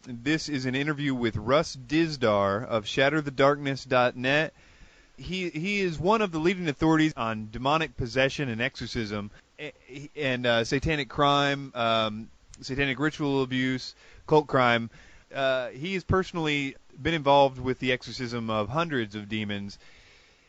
This is an interview with Russ Dizdar of ShatterTheDarkness.net. He is one of the leading authorities on demonic possession and exorcism and satanic crime, satanic ritual abuse, cult crime. He has personally been involved with the exorcism of hundreds of demons.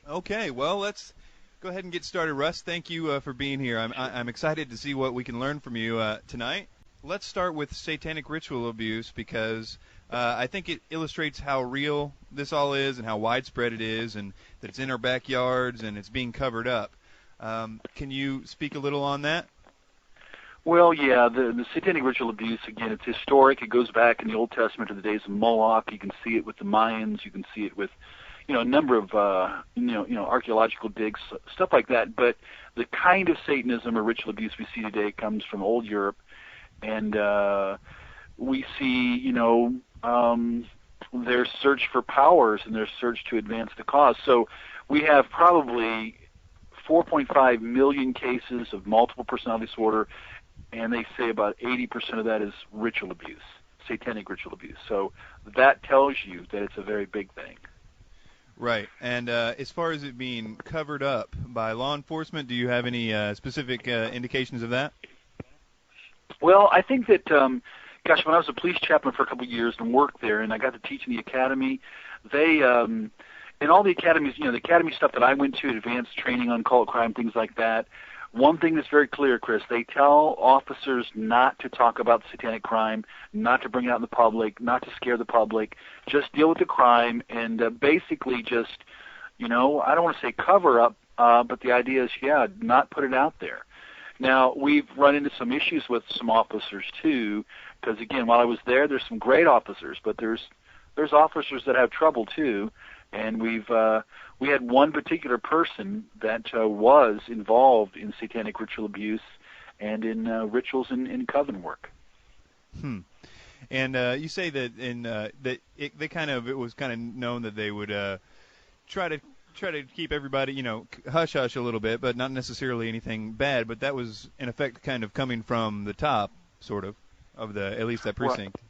Okay, well, let's go ahead and get started. Russ, thank you for being here. I'm excited to see what we can learn from you tonight. Let's start with satanic ritual abuse because I think it illustrates how real this all is and how widespread it is, and that it's in our backyards and it's being covered up. Can you speak a little on that? Well, yeah, the satanic ritual abuse, again, it's historic. It goes back in the Old Testament to the days of Moloch. You can see it with the Mayans. You can see it with, a number of, archaeological digs, stuff like that. But the kind of Satanism or ritual abuse we see today comes from old Europe. And we see, their search for powers and their search to advance the cause. So we have probably 4.5 million cases of multiple personality disorder, and they say about 80% of that is ritual abuse, satanic ritual abuse. So that tells you that it's a very big thing. Right. And as far as it being covered up by law enforcement, do you have any specific indications of that? Well, I think that, when I was a police chaplain for a couple of years and worked there, and I got to teach in the academy, they, in all the academies, the academy stuff that I went to, advanced training on cult crime, things like that, one thing that's very clear, Chris, they tell officers not to talk about satanic crime, not to bring it out in the public, not to scare the public, just deal with the crime, and basically just, I don't want to say cover up, but the idea is, not put it out there. Now, we've run into some issues with some officers, too, because, again, while I was there, there's some great officers, but there's officers that have trouble, too, and we had one particular person that was involved in satanic ritual abuse and in rituals and coven work. And you say that it was kind of known that they would try to keep everybody, hush-hush a little bit, but not necessarily anything bad. But that was, in effect, kind of coming from the top, sort of at least that precinct. Right.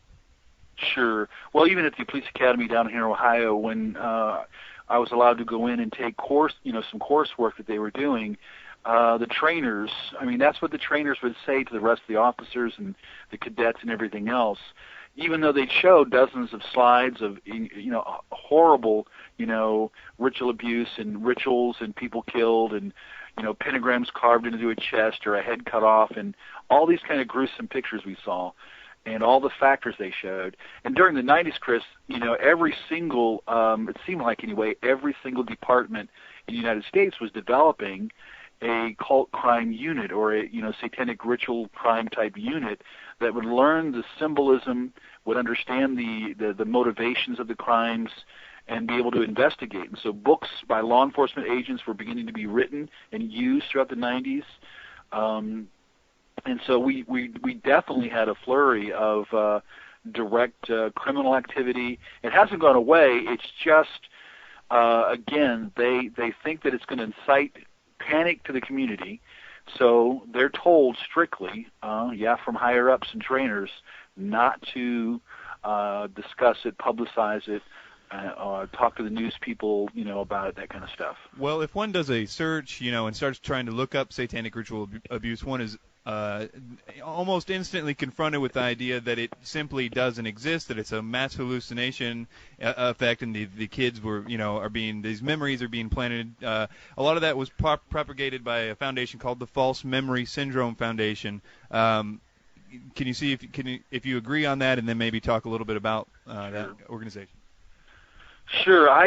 Sure. Well, even at the police academy down here in Ohio, when I was allowed to go in and take some coursework that they were doing, the trainers, that's what the trainers would say to the rest of the officers and the cadets and everything else. Even though they'd show dozens of slides of, horrible, ritual abuse and rituals and people killed and, pentagrams carved into a chest or a head cut off and all these kind of gruesome pictures we saw and all the factors they showed. And during the 90s, Chris, every single, it seemed like anyway, every single department in the United States was developing a cult crime unit or a satanic ritual crime type unit that would learn the symbolism, would understand the motivations of the crimes, and be able to investigate. And so books by law enforcement agents were beginning to be written and used throughout the 90s. And so we definitely had a flurry of direct criminal activity. It hasn't gone away. It's just, again, they think that it's going to incite panic to the community, so they're told strictly, from higher-ups and trainers, not to discuss it, publicize it, talk to the news people, about it, that kind of stuff. Well, if one does a search, and starts trying to look up satanic ritual abuse, one is almost instantly confronted with the idea that it simply doesn't exist, that it's a mass hallucination effect, and the kids these memories are being planted. A lot of that was propagated by a foundation called the False Memory Syndrome Foundation. Can you see if you agree on that, and then maybe talk a little bit about that organization? Sure, I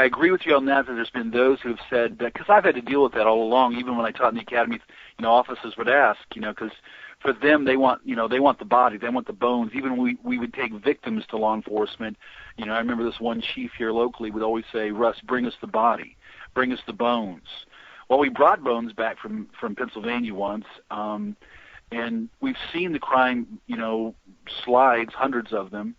agree with you on that. That there's been those who have said that, because I've had to deal with that all along. Even when I taught in the academy, officers would ask, because for them they want the body, they want the bones. Even we would take victims to law enforcement. I remember this one chief here locally would always say, "Russ, bring us the body, bring us the bones." Well, we brought bones back from Pennsylvania once, and we've seen the crime, slides, hundreds of them.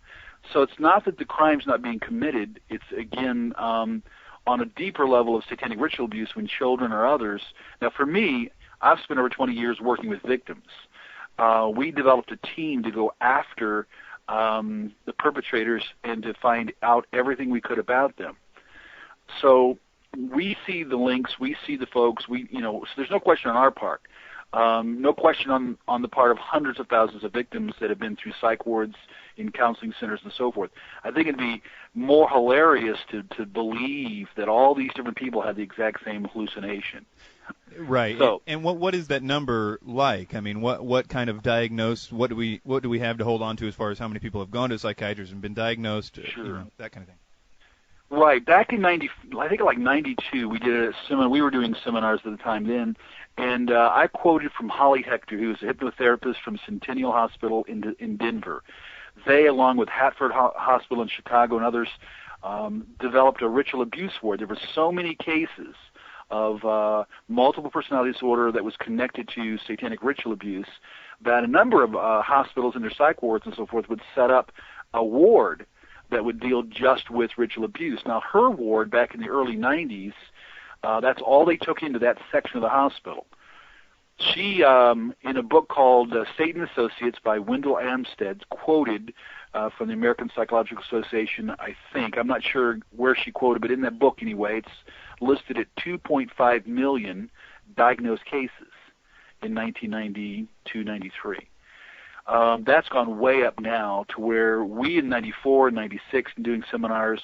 So it's not that the crime's not being committed. It's, again, on a deeper level of satanic ritual abuse when children or others. Now, for me, I've spent over 20 years working with victims. We developed a team to go after the perpetrators and to find out everything we could about them. So we see the links, we see the folks, so there's no question on our part. No question on the part of hundreds of thousands of victims that have been through psych wards, in counseling centers, and so forth. I think it'd be more hilarious to believe that all these different people had the exact same hallucination. Right. So, and what is that number like? I mean, what kind of diagnosed? What do we have to hold on to as far as how many people have gone to a psychiatrist and been diagnosed? Sure. That kind of thing. Right. Back in I think like 92, we did a seminar. We were doing seminars at the time then, and I quoted from Holly Hector, who was a hypnotherapist from Centennial Hospital in Denver. They, along with Hartford Hospital in Chicago and others, developed a ritual abuse ward. There were so many cases of multiple personality disorder that was connected to satanic ritual abuse that a number of hospitals and their psych wards and so forth would set up a ward that would deal just with ritual abuse. Now, her ward back in the early 90s, that's all they took into that section of the hospital. She, in a book called Satan Associates by Wendell Amstead, quoted from the American Psychological Association, I think. I'm not sure where she quoted, but in that book anyway, it's listed at 2.5 million diagnosed cases in 1992-93. That's gone way up now to where we in 94 and 96 in doing seminars,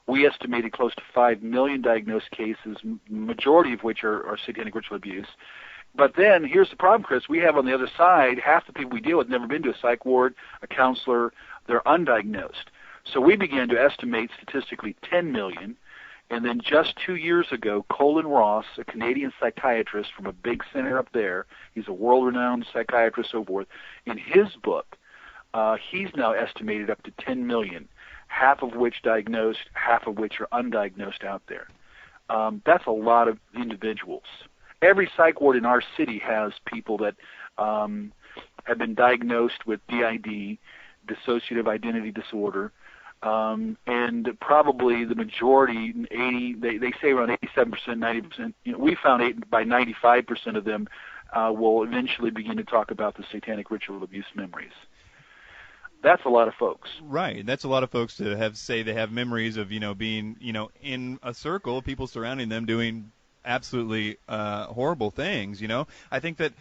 we estimated close to 5 million diagnosed cases, majority of which are satanic ritual abuse. But then here's the problem, Chris. We have on the other side, half the people we deal with never been to a psych ward, a counselor. They're undiagnosed. So we began to estimate statistically 10 million. And then just 2 years ago, Colin Ross, a Canadian psychiatrist from a big center up there, he's a world-renowned psychiatrist, so forth, in his book, he's now estimated up to 10 million, half of which diagnosed, half of which are undiagnosed out there. That's a lot of individuals. Every psych ward in our city has people that have been diagnosed with DID, Dissociative Identity Disorder, and probably the majority, 80, they say around 87%, 90%. We found by 95% of them will eventually begin to talk about the satanic ritual abuse memories. That's a lot of folks. Right. That's a lot of folks to say they have memories of, being, in a circle, people surrounding them doing absolutely horrible things. I think that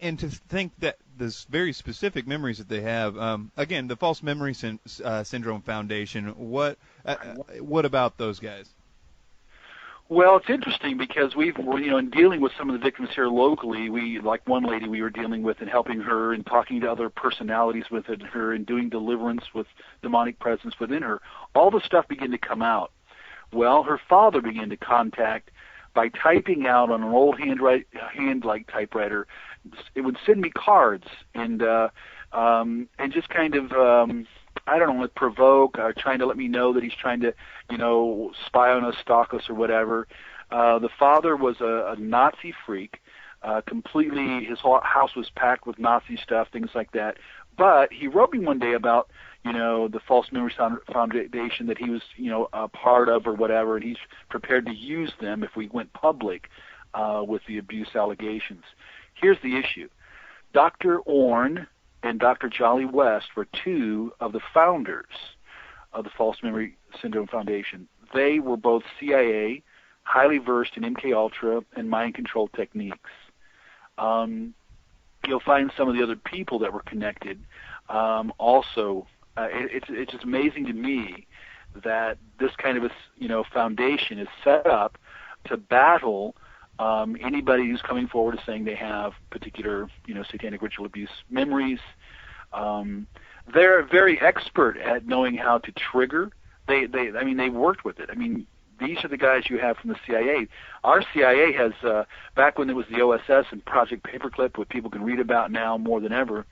and to think that this very specific memories that they have, again, the False Memory Syndrome Foundation, what about those guys? Well, it's interesting because in dealing with some of the victims here locally, like one lady we were dealing with and helping her and talking to other personalities within her and doing deliverance with demonic presence within her, all the stuff began to come out. Well, her father began to contact by typing out on an old hand-like typewriter. It would send me cards and just kind of I don't know, provoke, trying to let me know that he's trying to spy on us, stalk us, or whatever. The father was a Nazi freak. Completely, his whole house was packed with Nazi stuff, things like that. But he wrote me one day about the False Memory Foundation that he was, a part of or whatever, and he's prepared to use them if we went public with the abuse allegations. Here's the issue. Dr. Orn and Dr. Jolly West were two of the founders of the False Memory Syndrome Foundation. They were both CIA, highly versed in MKUltra and mind control techniques. You'll find some of the other people that were connected also. It's just amazing to me that this kind of a foundation is set up to battle anybody who's coming forward and saying they have particular satanic ritual abuse memories. They're very expert at knowing how to trigger. They worked with it. These are the guys you have from the CIA. Our CIA has, back when it was the OSS and Project Paperclip, what people can read about now more than ever,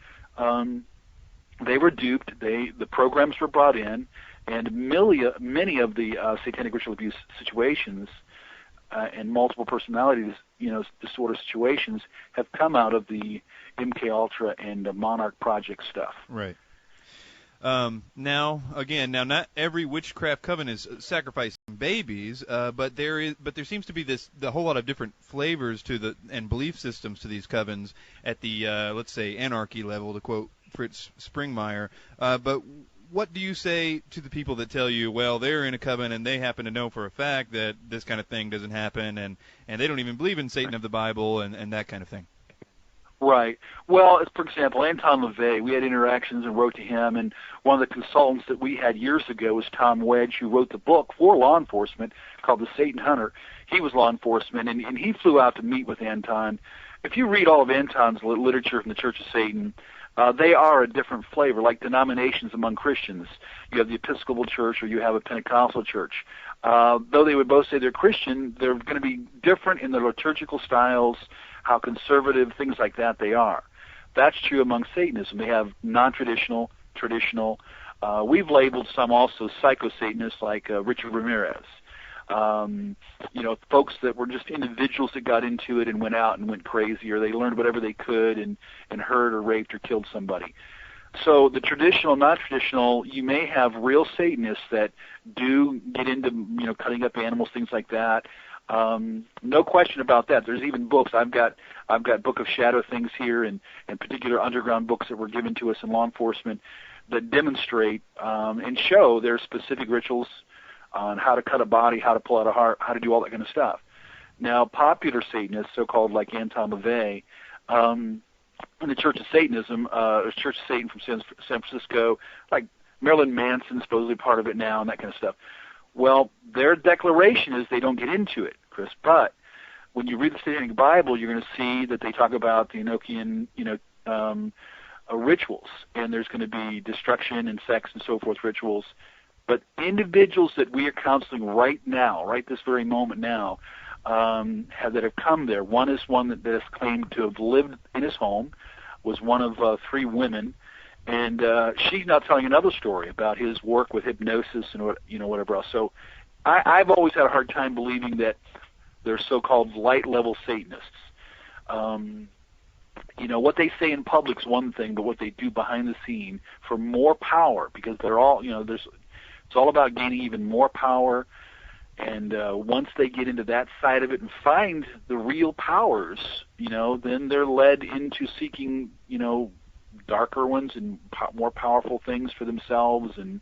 they were duped. The programs were brought in, and many of the satanic ritual abuse situations and multiple personality disorder situations have come out of the MKUltra and the Monarch Project stuff. Right. Now, not every witchcraft coven is sacrificing babies, but there seems to be the whole lot of different flavors and belief systems to these covens at the let's say anarchy level, to quote Fritz Springmeier. But what do you say to the people that tell you, well, they're in a coven and they happen to know for a fact that this kind of thing doesn't happen, and they don't even believe in Satan of the Bible and that kind of thing? Right. Well, for example, Anton LaVey, we had interactions and wrote to him, and one of the consultants that we had years ago was Tom Wedge, who wrote the book for law enforcement called The Satan Hunter. He was law enforcement, and he flew out to meet with Anton. If you read all of Anton's literature from the Church of Satan, they are a different flavor, like denominations among Christians. You have the Episcopal Church or you have a Pentecostal church. Though they would both say they're Christian, they're going to be different in their liturgical styles, how conservative, things like that they are. That's true among Satanism. They have non-traditional, traditional. We've labeled some also psycho-Satanists like Richard Ramirez. Folks that were just individuals that got into it and went out and went crazy, or they learned whatever they could and hurt or raped or killed somebody. So the traditional, non-traditional, you may have real Satanists that do get into, cutting up animals, things like that. No question about that. There's even books. I've got Book of Shadow things here and particular underground books that were given to us in law enforcement that demonstrate and show their specific rituals on how to cut a body, how to pull out a heart, how to do all that kind of stuff. Now, popular Satanists, so-called like Anton LaVey, in the Church of Satanism, Church of Satan from San Francisco, like Marilyn Manson, supposedly part of it now, and that kind of stuff. Well, their declaration is they don't get into it, Chris. But when you read the Satanic Bible, you're going to see that they talk about the Enochian, rituals, and there's going to be destruction and sex and so forth rituals. But individuals that we are counseling right now, right this very moment now, that have come there. One is one that has claimed to have lived in his home, was one of 3 women, and she's now telling another story about his work with hypnosis and whatever else. So I've always had a hard time believing that they're so-called light-level Satanists. What they say in public is one thing, but what they do behind the scene for more power, because they're all, it's all about gaining even more power. And once they get into that side of it and find the real powers, then they're led into seeking, darker ones and more powerful things for themselves. And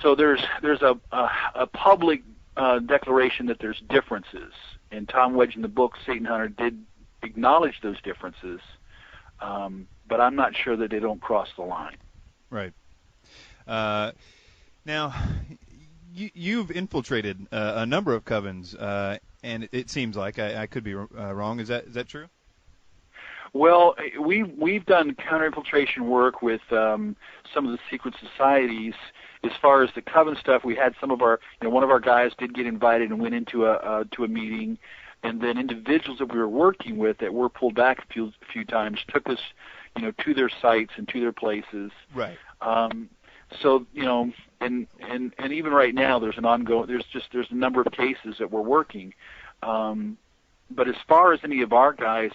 so there's a public declaration that there's differences. And Tom Wedge in the book Satan Hunter did acknowledge those differences, but I'm not sure that they don't cross the line. Right. Now, you've infiltrated a number of covens, and it seems like I could be wrong. Is that true? Well, we've done counter-infiltration work with some of the secret societies. As far as the coven stuff, we had some of our, one of our guys did get invited and went into a meeting, and then individuals that we were working with that were pulled back a few times took us, to their sites and to their places. Right. So and even right now there's an ongoing. There's a number of cases that we're working, but as far as any of our guys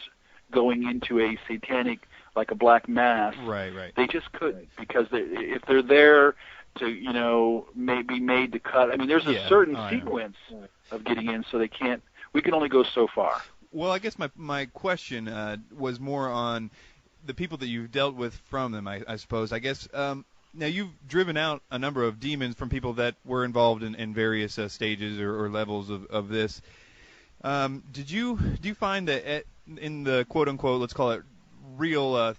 going into a satanic, like a black mass, right. They just couldn't, because if they're there to maybe made to cut. I mean, there's a certain sequence of getting in, so they can't. We can only go so far. Well, I guess my question was more on the people that you've dealt with from them. I suppose. I guess. Now, you've driven out a number of demons from people that were involved in various stages or levels of this. Do you find that in the quote-unquote, let's call it real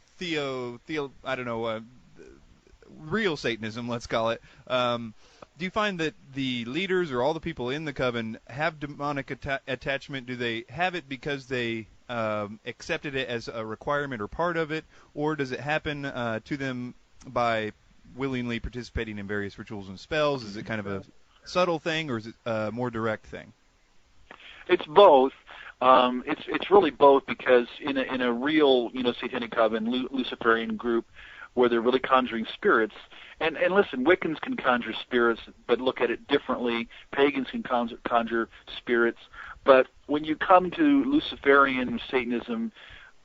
real Satanism, let's call it, do you find that the leaders or all the people in the coven have demonic attachment? Do they have it because they accepted it as a requirement or part of it, or does it happen to them by willingly participating in various rituals and spells? Is it kind of a subtle thing, or is it a more direct thing? It's both. It's really both, because in a real satanic coven, Luciferian group, where they're really conjuring spirits, and listen, Wiccans can conjure spirits, but look at it differently. Pagans can conjure spirits, but when you come to Luciferian Satanism,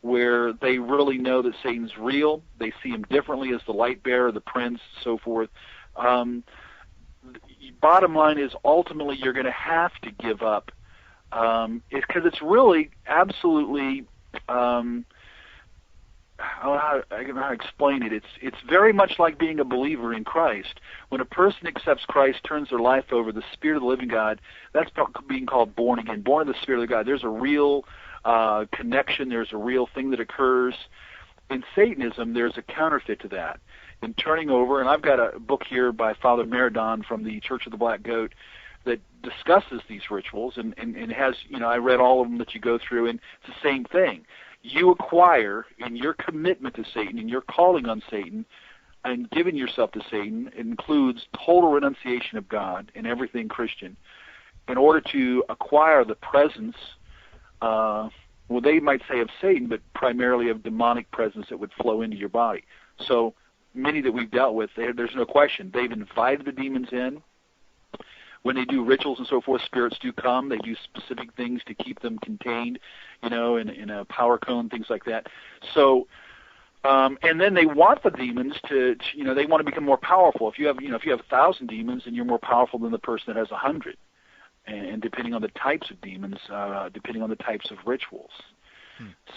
where they really know that Satan's real, they see him differently as the light bearer, the prince, so forth. Bottom line is, ultimately, you're going to have to give up, because it's really absolutely I don't know how to explain it. It's very much like being a believer in Christ. When a person accepts Christ, turns their life over, the Spirit of the living God, that's being called born again, born of the Spirit of God. There's a real connection. There's a real thing that occurs. In Satanism, there's a counterfeit to that. In turning over, and I've got a book here by Father Meridon from the Church of the Black Goat that discusses these rituals, and has, I read all of them that you go through, and it's the same thing. You acquire, in your commitment to Satan, in your calling on Satan, and giving yourself to Satan, it includes total renunciation of God and everything Christian, in order to acquire the presence, well, they might say of Satan, but primarily of demonic presence that would flow into your body. So many that we've dealt with, there's no question. They've invited the demons in. When they do rituals and so forth, spirits do come. They do specific things to keep them contained, in a power cone, things like that. So, and then they want the demons to they want to become more powerful. If you have 1,000 demons, then you're more powerful than the person that has 100. And depending on the types of demons, depending on the types of rituals.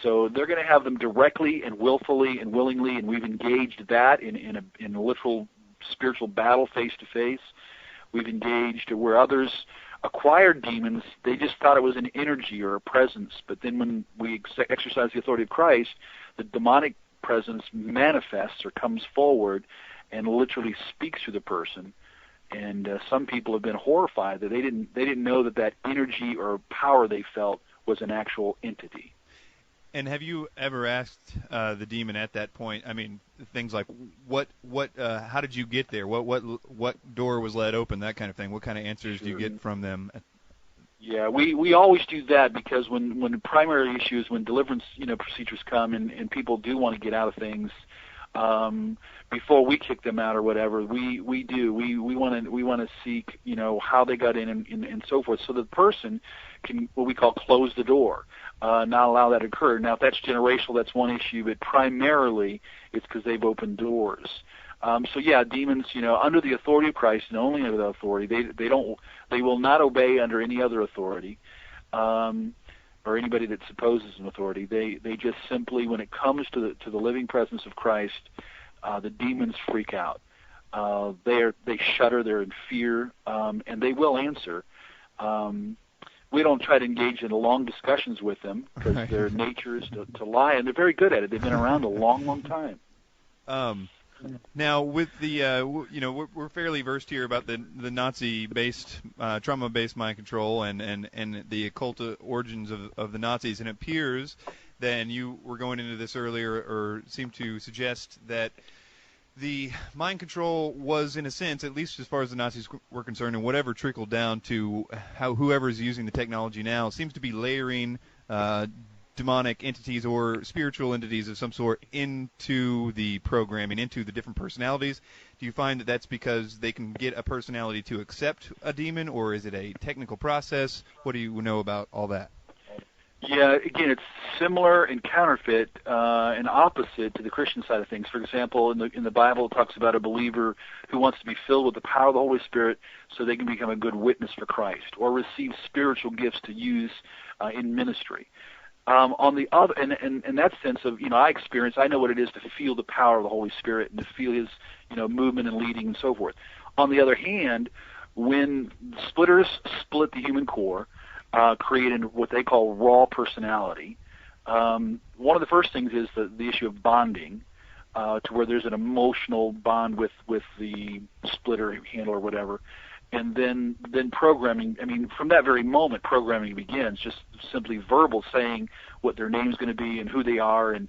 So they're going to have them directly and willfully and willingly, and we've engaged that in a literal spiritual battle face to face. We've engaged where others acquired demons, they just thought it was an energy or a presence, but then when we exercise the authority of Christ, the demonic presence manifests or comes forward and literally speaks to the person. And some people have been horrified that they didn't know that energy or power they felt was an actual entity. And have you ever asked the demon at that point? I mean, things like how did you get there? What door was let open? That kind of thing. What kind of answers do you get from them? Yeah, we always do that because when the primary issue is when deliverance procedures come and people do want to get out of things. Before we kick them out or whatever, we want to seek how they got in and so forth, so the person can what we call close the door, not allow that to occur. Now, if that's generational, that's one issue, but primarily it's because they've opened doors. So yeah, demons, under the authority of Christ and only under the authority, they will not obey under any other authority. Or anybody that supposes an authority, they just simply, when it comes to the living presence of Christ, the demons freak out. They shudder, they're in fear, and they will answer. We don't try to engage in long discussions with them because their nature is to lie, and they're very good at it. They've been around a long, long time. Now, with the, we're fairly versed here about the Nazi-based, trauma-based mind control and the occult origins of the Nazis, and it appears that, and you were going into this earlier, or seemed to suggest that the mind control was, in a sense, at least as far as the Nazis were concerned, and whatever trickled down to how whoever is using the technology now seems to be layering demonic entities or spiritual entities of some sort into the programming, into the different personalities. Do you find that that's because they can get a personality to accept a demon, or is it a technical process? What do you know about all that? Yeah, again, it's similar and counterfeit and opposite to the Christian side of things. For example, in the Bible, it talks about a believer who wants to be filled with the power of the Holy Spirit so they can become a good witness for Christ or receive spiritual gifts to use in ministry. On the other, in that sense of, I know what it is to feel the power of the Holy Spirit and to feel His, movement and leading and so forth. On the other hand, when splitters split the human core, creating what they call raw personality, one of the first things is the issue of bonding, to where there's an emotional bond with the splitter handle or whatever. And then programming, from that very moment, programming begins, just simply verbal, saying what their name's going to be and who they are, and,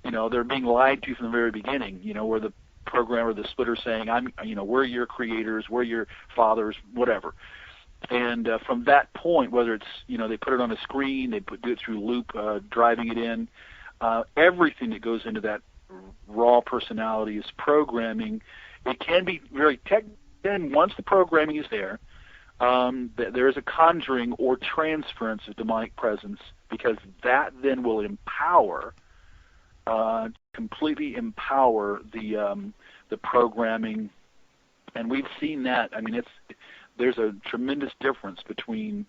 they're being lied to from the very beginning, where the programmer, the splitter saying, we're your creators, we're your fathers, whatever. And from that point, whether it's, they put it on a screen, they do it through loop, driving it in, everything that goes into that raw personality is programming. It can be very technical. Then once the programming is there, there is a conjuring or transference of demonic presence, because that then will empower, completely empower the programming. And we've seen that. There's a tremendous difference between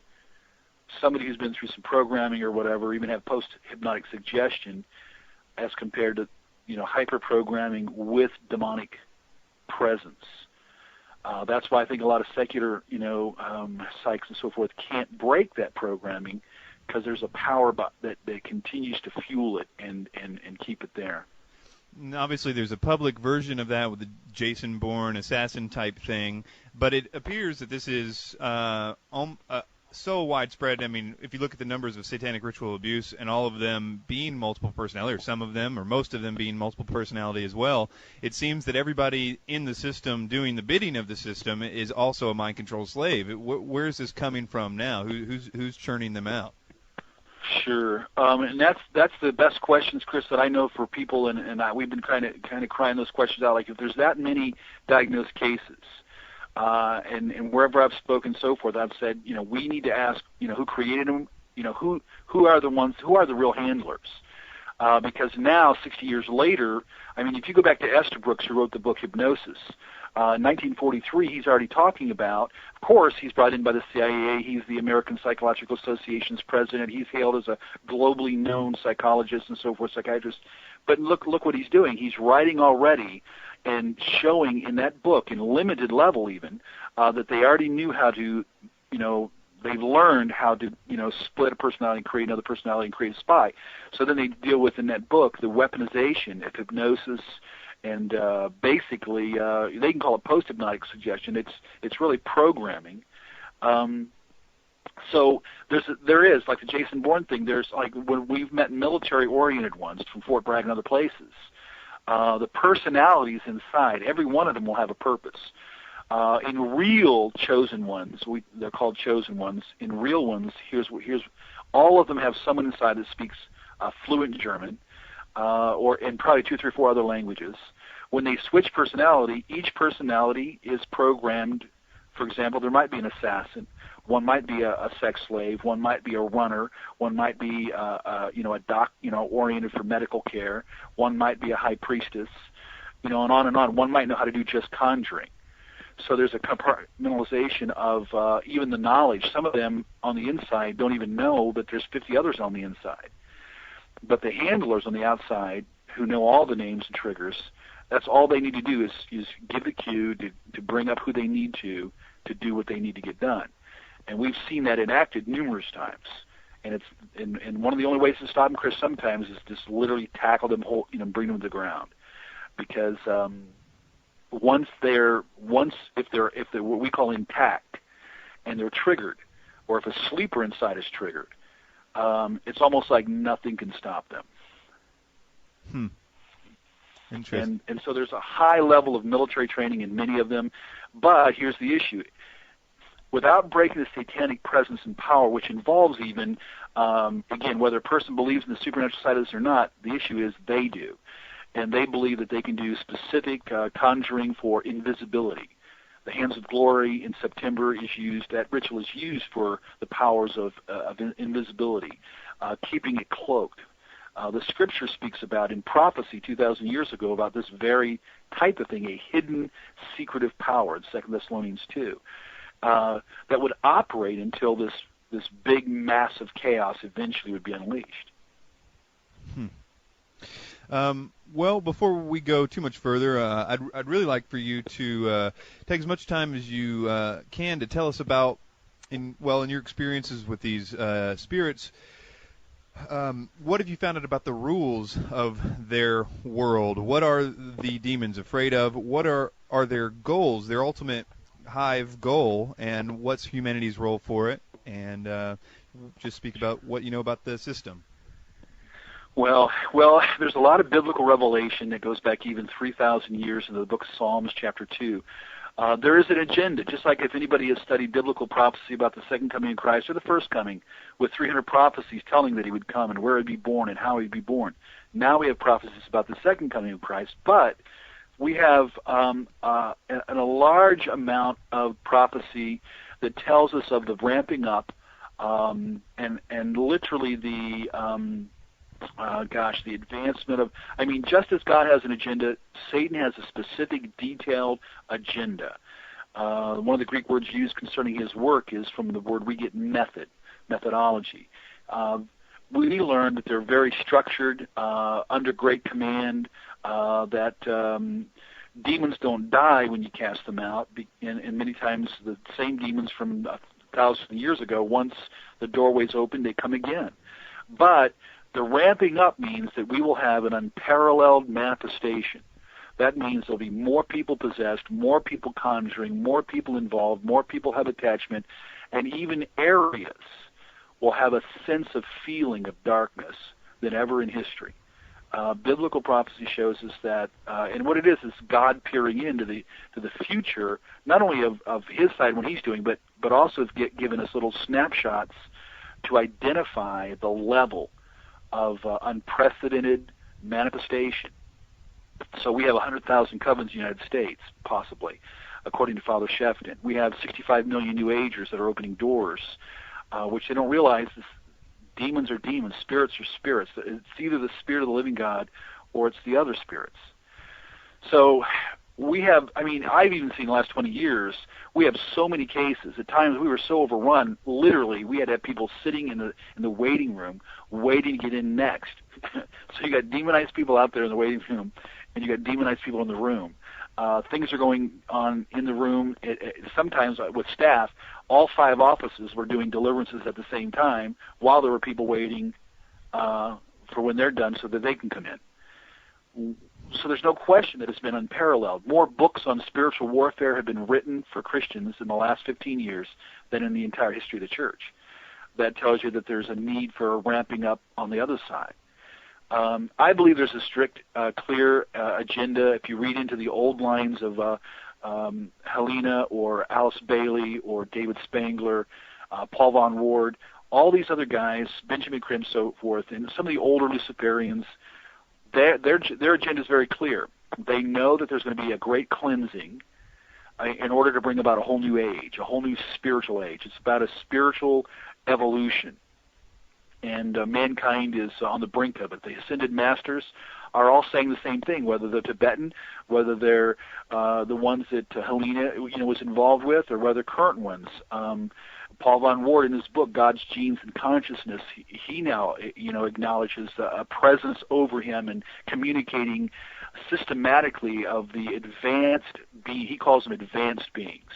somebody who's been through some programming or whatever, even have post-hypnotic suggestion, as compared to hyper-programming with demonic presence. That's why I think a lot of secular, psychs and so forth can't break that programming, because there's a power that continues to fuel it and keep it there. Obviously, there's a public version of that with the Jason Bourne assassin type thing, but it appears that this is so widespread. I mean, if you look at the numbers of Satanic Ritual Abuse and all of them being multiple personality, or some of them, or most of them being multiple personality as well, it seems that everybody in the system doing the bidding of the system is also a mind control slave. Where is this coming from now? Who's churning them out? Sure, and that's the best questions, Chris, that I know for people, and we've been kind of crying those questions out. Like, if there's that many diagnosed cases, and wherever I've spoken, so forth, I've said, we need to ask, who created them, who are the real handlers, because now, 60 years later, I mean, if you go back to Estabrooks, who wrote the book Hypnosis. 1943, he's already talking about, of course, he's brought in by the CIA, he's the American Psychological Association's president, he's hailed as a globally known psychologist and so forth, psychiatrist, but look what he's doing. He's writing already and showing in that book, in limited level even, that they already knew how to, they've learned how to, split a personality and create another personality and create a spy. So then they deal with, in that book, the weaponization of hypnosis. And basically, they can call it post-hypnotic suggestion. It's really programming. So there is, like the Jason Bourne thing, there's, like, when we've met military-oriented ones from Fort Bragg and other places, the personalities inside, every one of them will have a purpose. In real chosen ones, they're called chosen ones. In real ones, here's all of them have someone inside that speaks fluent German, and probably 2, 3, 4 other languages. When they switch personality, each personality is programmed. For example, there might be an assassin, one might be a sex slave, one might be a runner, one might be a doc, oriented for medical care, one might be a high priestess, and on and on. One might know how to do just conjuring. So there's a compartmentalization of even the knowledge. Some of them on the inside don't even know that there's 50 others on the inside. But the handlers on the outside, who know all the names and triggers, that's all they need to do is give the cue to bring up who they need to do what they need to get done. And we've seen that enacted numerous times. And and one of the only ways to stop them, Chris, sometimes is just literally tackle them whole, bring them to the ground. Because if they're what we call intact and they're triggered, or if a sleeper inside is triggered, it's almost like nothing can stop them. Interesting. And so there's a high level of military training in many of them, but here's the issue. Without breaking the satanic presence and power, which involves even, again, whether a person believes in the supernatural side of this or not, the issue is they do. And they believe that they can do specific conjuring for invisibility. The Hands of Glory in September is used, that ritual is used for the powers of invisibility, keeping it cloaked. The Scripture speaks about, in prophecy 2,000 years ago, about this very type of thing, a hidden, secretive power in 2 Thessalonians 2, that would operate until this big, massive chaos eventually would be unleashed. Well, before we go too much further, I'd really like for you to take as much time as you can to tell us about, in your experiences with these spirits, what have you found out about the rules of their world? What are the demons afraid of? What are their goals, their ultimate hive goal, and what's humanity's role for it? And just speak about what you know about the system. Well, there's a lot of biblical revelation that goes back even 3,000 years into the book of Psalms, chapter 2. There is an agenda, just like if anybody has studied biblical prophecy about the second coming of Christ or the first coming, with 300 prophecies telling that he would come and where he'd be born and how he'd be born. Now we have prophecies about the second coming of Christ, but we have a large amount of prophecy that tells us of the ramping up and literally the advancement of, just as God has an agenda, Satan has a specific, detailed agenda. One of the Greek words used concerning his work is from the word we get methodology. we learned that they're very structured, under great command, that demons don't die when you cast them out, and many times the same demons from thousands of years ago, once the doorway's open, they come again. But the ramping up means that we will have an unparalleled manifestation. That means there'll be more people possessed, more people conjuring, more people involved, more people have attachment, and even areas will have a sense of feeling of darkness than ever in history. Biblical prophecy shows us that, and what it is God peering into the future, not only of His side when He's doing, but also giving us little snapshots to identify the level of unprecedented manifestation. So we have 100,000 covens in the United States, possibly, according to Father Shefton. We have 65 million New Agers that are opening doors, which they don't realize is demons are demons, spirits are spirits. It's either the spirit of the living God or it's the other spirits. So we have, I've even seen in the last 20 years, we have so many cases. At times we were so overrun, literally, we had to have people sitting in the waiting room waiting to get in next. So you got demonized people out there in the waiting room, and you got demonized people in the room. Things are going on in the room. Sometimes with staff, all 5 offices were doing deliverances at the same time while there were people waiting for when they're done so that they can come in. So there's no question that it's been unparalleled. More books on spiritual warfare have been written for Christians in the last 15 years than in the entire history of the church. That tells you that there's a need for a ramping up on the other side. I believe there's a strict, clear agenda. If you read into the old lines of Helena or Alice Bailey or David Spangler, Paul Von Ward, all these other guys, Benjamin Crimm, so forth, and some of the older Luciferians, their agenda is very clear. They know that there's going to be a great cleansing in order to bring about a whole new age, a whole new spiritual age. It's about a spiritual evolution. And mankind is on the brink of it. The ascended masters are all saying the same thing, whether they're Tibetan, whether they're the ones that Helena was involved with, or whether current ones. Paul Von Ward, in his book God's Genes and Consciousness, he now acknowledges a presence over him and communicating systematically of the advanced being. He calls them advanced beings.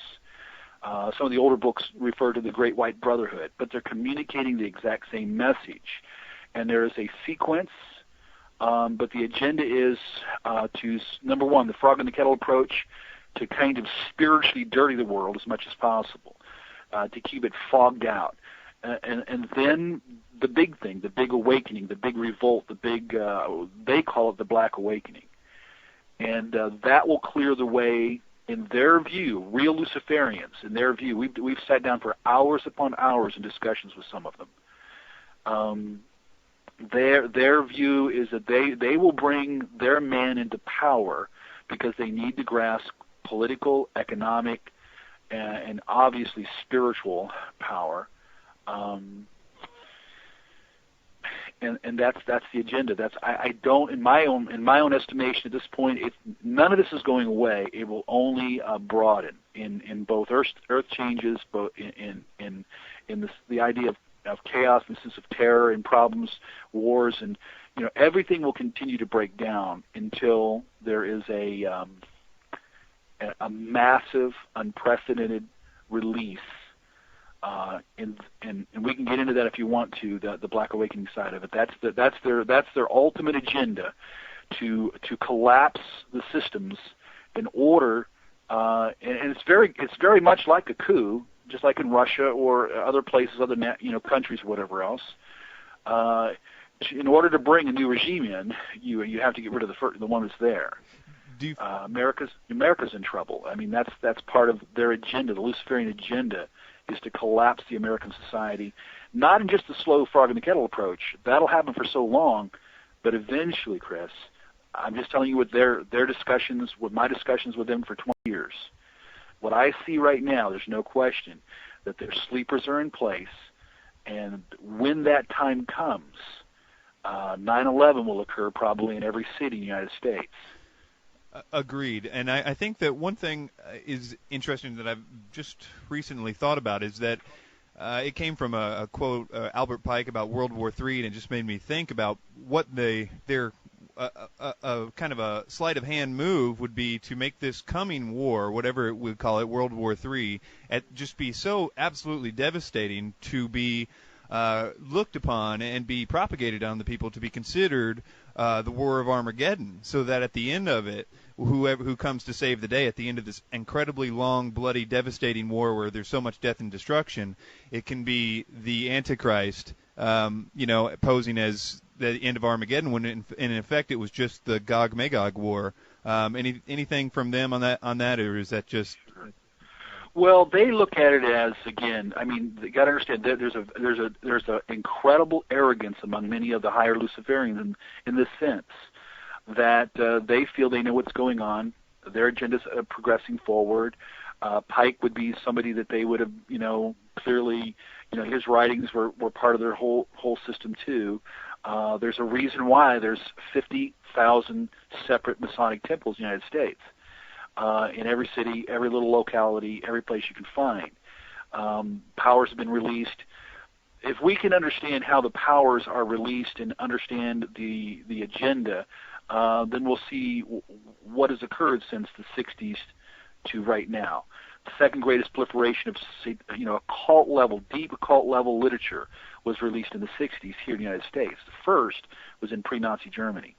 Some of the older books refer to the Great White Brotherhood, but they're communicating the exact same message. And there is a sequence, but the agenda is to, number one, the frog in the kettle approach, to kind of spiritually dirty the world as much as possible, to keep it fogged out. And then the big thing, the big awakening, the big revolt, the big, they call it the Black Awakening. And that will clear the way. In their view, real Luciferians, in their view, we've sat down for hours upon hours in discussions with some of them. Their view is that they will bring their men into power because they need to grasp political, economic, and obviously spiritual power. And that's the agenda. I don't, in my own estimation at this point, none of this is going away. It will only broaden in both earth changes, both in the idea of chaos and sense of terror and problems, wars, and everything will continue to break down until there is a massive, unprecedented release. And we can get into that if you want to, the Black Awakening side of it. That's their ultimate agenda, to collapse the systems in order, and it's very much like a coup, just like in Russia or other places, other countries or whatever else. In order to bring a new regime in, you have to get rid of the one that's there. America's in trouble. That's part of their agenda, the Luciferian agenda, is to collapse the American society, not in just the slow frog in the kettle approach. That'll happen for so long, but eventually, Chris, I'm just telling you with their discussions, with my discussions with them for 20 years, what I see right now, there's no question that their sleepers are in place, and when that time comes, 9/11 will occur probably in every city in the United States. Agreed. And I think that one thing is interesting that I've just recently thought about is that it came from a quote Albert Pike about World War III, and it just made me think about what their kind of a sleight of hand move would be to make this coming war, whatever it would call it, World War III, just be so absolutely devastating to be looked upon and be propagated on the people to be considered the War of Armageddon, so that at the end of it, who comes to save the day at the end of this incredibly long, bloody, devastating war where there's so much death and destruction, it can be the Antichrist, posing as the end of Armageddon, when in effect it was just the Gog-Magog war. Anything from them on that, or is that just? Well, they look at it as, again, I mean, you got to understand that there's a incredible arrogance among many of the higher Luciferians in this sense, that they feel they know what's going on, their agenda's progressing forward. Pike would be somebody that they would have, clearly, his writings were part of their whole system too. There's a reason why there's 50,000 separate Masonic temples in the United States. In every city, every little locality, every place you can find. Powers have been released. If we can understand how the powers are released and understand the agenda, then we'll see what has occurred since the 60s to right now. The second greatest proliferation of, a cult level, deep cult level literature was released in the 60s here in the United States. The first was in pre-Nazi Germany.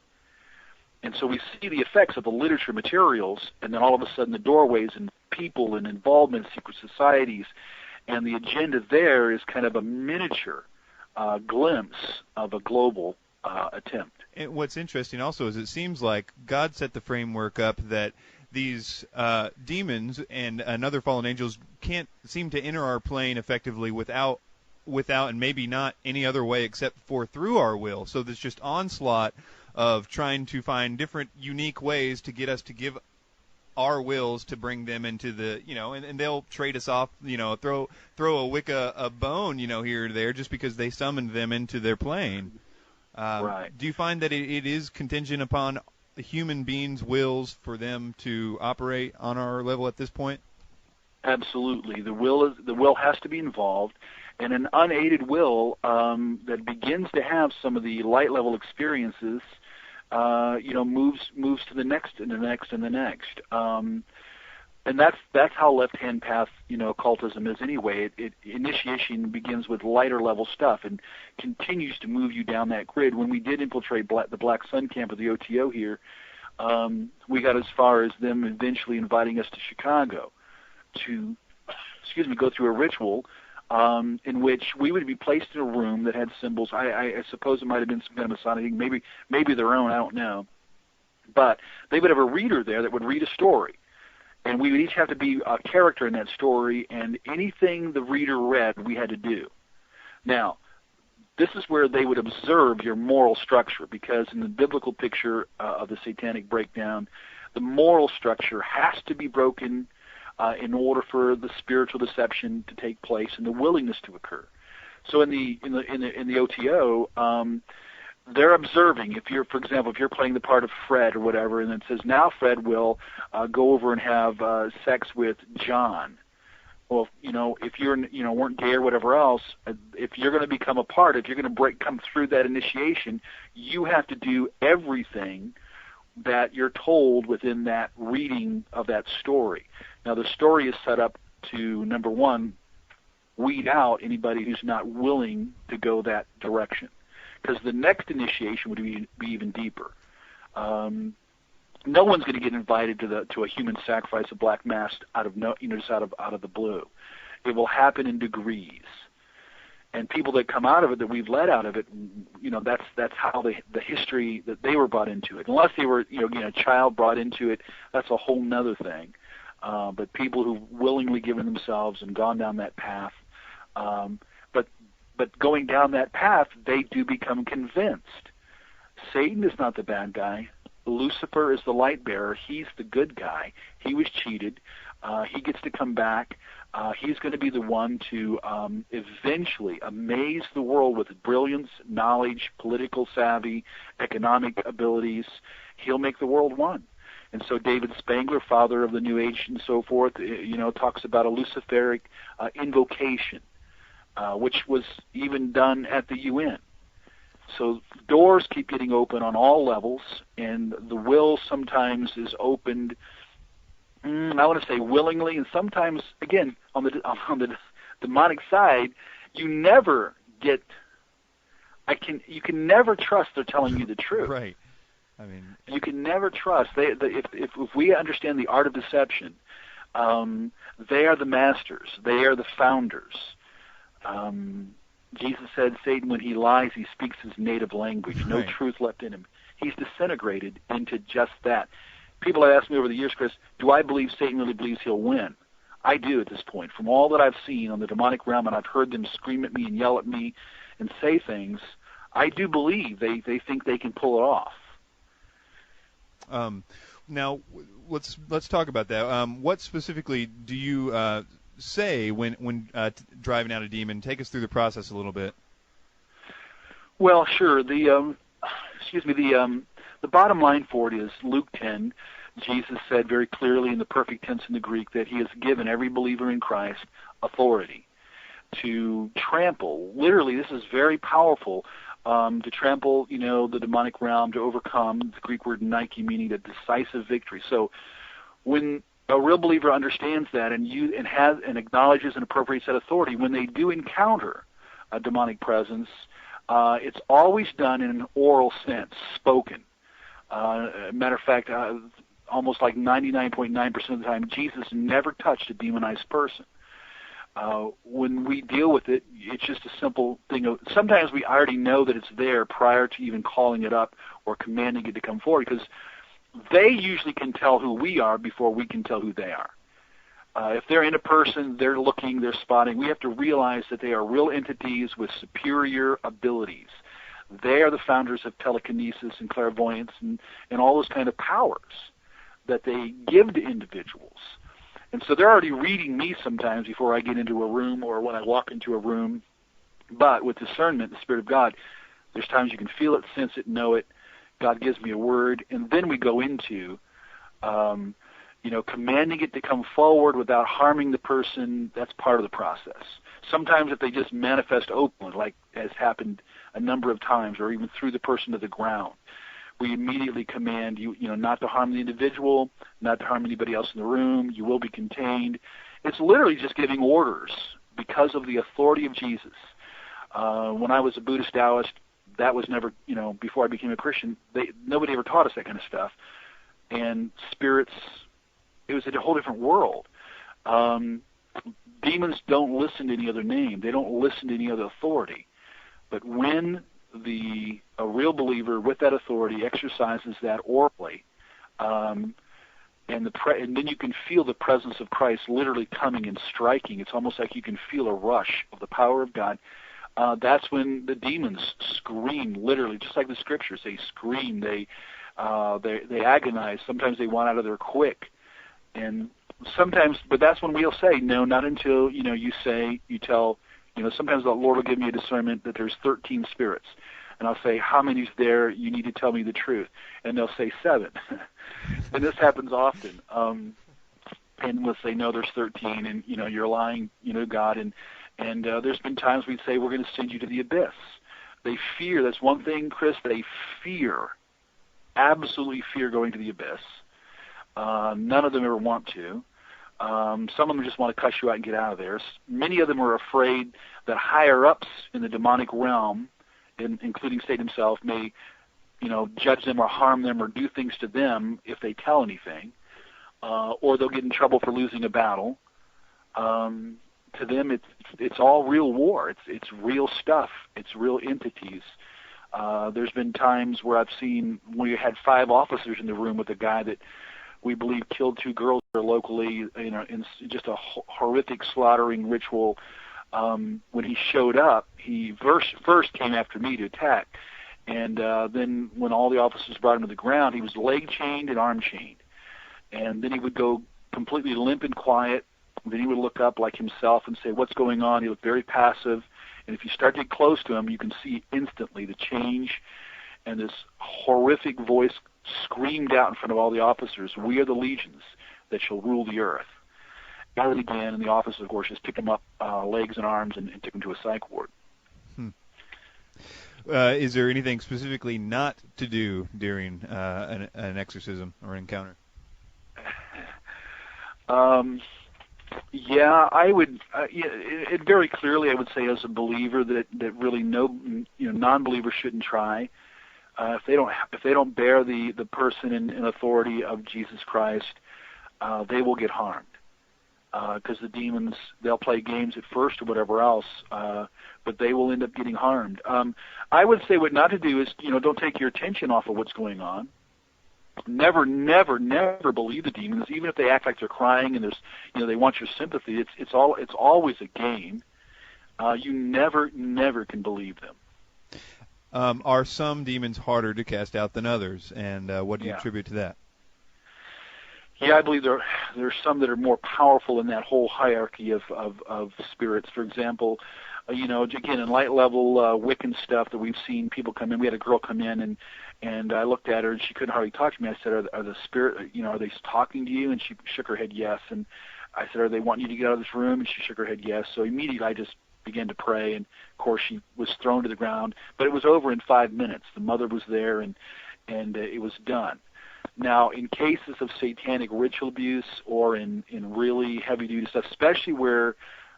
And so we see the effects of the literature materials, and then all of a sudden the doorways and people and involvement in secret societies, and the agenda there is kind of a miniature glimpse of a global attempt. And what's interesting also is it seems like God set the framework up that these demons and other fallen angels can't seem to enter our plane effectively without and maybe not any other way except for through our will. So there's just onslaught of trying to find different unique ways to get us to give our wills to bring them into the, and they'll trade us off, throw a Wicca a bone, here or there just because they summoned them into their plane. Right. Do you find that it is contingent upon the human beings' wills for them to operate on our level at this point? Absolutely. The will has to be involved, and an unaided will that begins to have some of the light level experiences, moves to the next and the next and the next. And that's how left-hand path, occultism is anyway. Initiation begins with lighter level stuff and continues to move you down that grid. When we did infiltrate the Black Sun camp of the OTO here, we got as far as them eventually inviting us to Chicago to, go through a ritual in which we would be placed in a room that had symbols. I suppose it might have been some kind of Masonic thing, maybe their own, I don't know. But they would have a reader there that would read a story. And we would each have to be a character in that story, and anything the reader read, we had to do. Now, this is where they would observe your moral structure, because in the biblical picture of the satanic breakdown, the moral structure has to be broken in order for the spiritual deception to take place and the willingness to occur. So in the OTO, they're observing. For example, if you're playing the part of Fred or whatever, and it says now Fred will go over and have sex with John. Well, if you're weren't gay or whatever else, if you're going to become a part, if you're going to come through that initiation, you have to do everything that you're told within that reading of that story. Now, the story is set up to, number one, weed out anybody who's not willing to go that direction, because the next initiation would be even deeper. No one's going to get invited to a human sacrifice of black mass out of the blue. It will happen in degrees. And people that come out of it, that we've led out of it, that's how the history that they were brought into it. Unless they were, a child brought into it, that's a whole nother thing. But people who've willingly given themselves and gone down that path, but going down that path, they do become convinced. Satan is not the bad guy. Lucifer is the light bearer. He's the good guy. He was cheated. He gets to come back. He's going to be the one to eventually amaze the world with brilliance, knowledge, political savvy, economic abilities. He'll make the world one. And so David Spangler, father of the New Age and so forth, talks about a Luciferic invocation which was even done at the UN. So doors keep getting open on all levels, and the will sometimes is opened, I want to say willingly, and sometimes, again, on the demonic side, you never get, you can never trust they're telling you the truth. Right. I mean, you can never trust. If we understand the art of deception, they are the masters. They are the founders. Jesus said, Satan, when he lies, he speaks his native language. No truth left in him. He's disintegrated into just that. People have asked me over the years, Chris, do I believe Satan really believes he'll win? I do at this point. From all that I've seen on the demonic realm, and I've heard them scream at me and yell at me and say things, I do believe they think they can pull it off. Now, let's talk about that. What specifically do you say when driving out a demon? Take us through the process a little bit. Well, sure. The bottom line for it is Luke 10. Jesus said very clearly in the perfect tense in the Greek that he has given every believer in Christ authority to trample. Literally, this is very powerful. To trample, the demonic realm, to overcome, the Greek word Nike, meaning a decisive victory. So when a real believer understands that and acknowledges an appropriate set of authority, when they do encounter a demonic presence, it's always done in an oral sense, spoken. Matter of fact, almost like 99.9% of the time, Jesus never touched a demonized person. When we deal with it, it's just a simple thing of, sometimes we already know that it's there prior to even calling it up or commanding it to come forward, because they usually can tell who we are before we can tell who they are. If they're in a person, they're looking, they're spotting, we have to realize that they are real entities with superior abilities. They are the founders of telekinesis and clairvoyance and all those kind of powers that they give to individuals. And so they're already reading me sometimes before I get into a room or when I walk into a room. But with discernment, the Spirit of God, there's times you can feel it, sense it, know it. God gives me a word, and then we go into, commanding it to come forward without harming the person. That's part of the process. Sometimes if they just manifest openly, like has happened a number of times, or even threw the person to the ground, we immediately command you, not to harm the individual, not to harm anybody else in the room. You will be contained. It's literally just giving orders because of the authority of Jesus. When I was a Buddhist Taoist, that was never, before I became a Christian, nobody ever taught us that kind of stuff. And spirits, it was a whole different world. Demons don't listen to any other name. They don't listen to any other authority. But when a real believer with that authority exercises that orally, and then you can feel the presence of Christ literally coming and striking. It's almost like you can feel a rush of the power of God. That's when the demons scream, literally, just like the Scriptures. They scream, they agonize. Sometimes they want out of there quick, and sometimes. But that's when we'll say no, not until you tell. Sometimes the Lord will give me a discernment that there's 13 spirits. And I'll say, how many's there? You need to tell me the truth. And they'll say 7. And this happens often. And we'll say, no, there's 13, and, you're lying, God. And there's been times we'd say, we're going to send you to the abyss. They fear. That's one thing, Chris. They fear, absolutely fear going to the abyss. None of them ever want to. Some of them just want to cuss you out and get out of there. Many of them are afraid that higher-ups in the demonic realm, including Satan himself, may, judge them or harm them or do things to them if they tell anything, or they'll get in trouble for losing a battle. To them, it's all real war. It's real stuff. It's real entities. There's been times where I've seen we had 5 officers in the room with a guy that we believe killed 2 girls locally, in just a horrific slaughtering ritual. When he showed up, he first came after me to attack, and then when all the officers brought him to the ground, he was leg chained and arm chained, and then he would go completely limp and quiet. Then he would look up like himself and say, "What's going on?" He looked very passive, and if you start to get close to him, you can see instantly the change, and this horrific voice screamed out in front of all the officers, "We are the legions that shall rule the earth." gathered again, and the officer, of course, just picked him up, legs and arms, and took him to a psych ward. Is there anything specifically not to do during an exorcism or encounter? Yeah, I would. It very clearly, I would say, as a believer, that really non-believers shouldn't try. If they don't bear the person in authority of Jesus Christ, they will get harmed. Because the demons, they'll play games at first or whatever else, but they will end up getting harmed. I would say what not to do is, don't take your attention off of what's going on. Never believe the demons, even if they act like they're crying and they want your sympathy. It's always a game. You never can believe them. Are some demons harder to cast out than others, and what do you attribute to that? Yeah, I believe there's some that are more powerful in that whole hierarchy of spirits. For example, again, in light level Wiccan stuff that we've seen people come in. We had a girl come in, and I looked at her, and she couldn't hardly talk to me. I said, are the spirit, are they talking to you? And she shook her head yes. And I said, are they wanting you to get out of this room? And she shook her head yes. So immediately I just began to pray, and of course she was thrown to the ground. But it was over in 5 minutes. The mother was there, and it was done. Now, in cases of satanic ritual abuse or in really heavy-duty stuff, especially where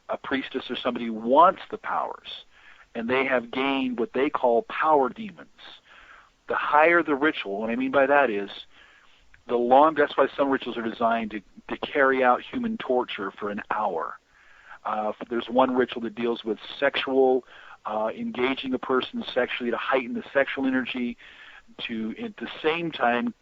a priestess or somebody wants the powers, and they have gained what they call power demons, the higher the ritual, what I mean by that is, that's why some rituals are designed to carry out human torture for an hour. There's one ritual that deals with sexual, engaging a person sexually to heighten the sexual energy, to, at the same time,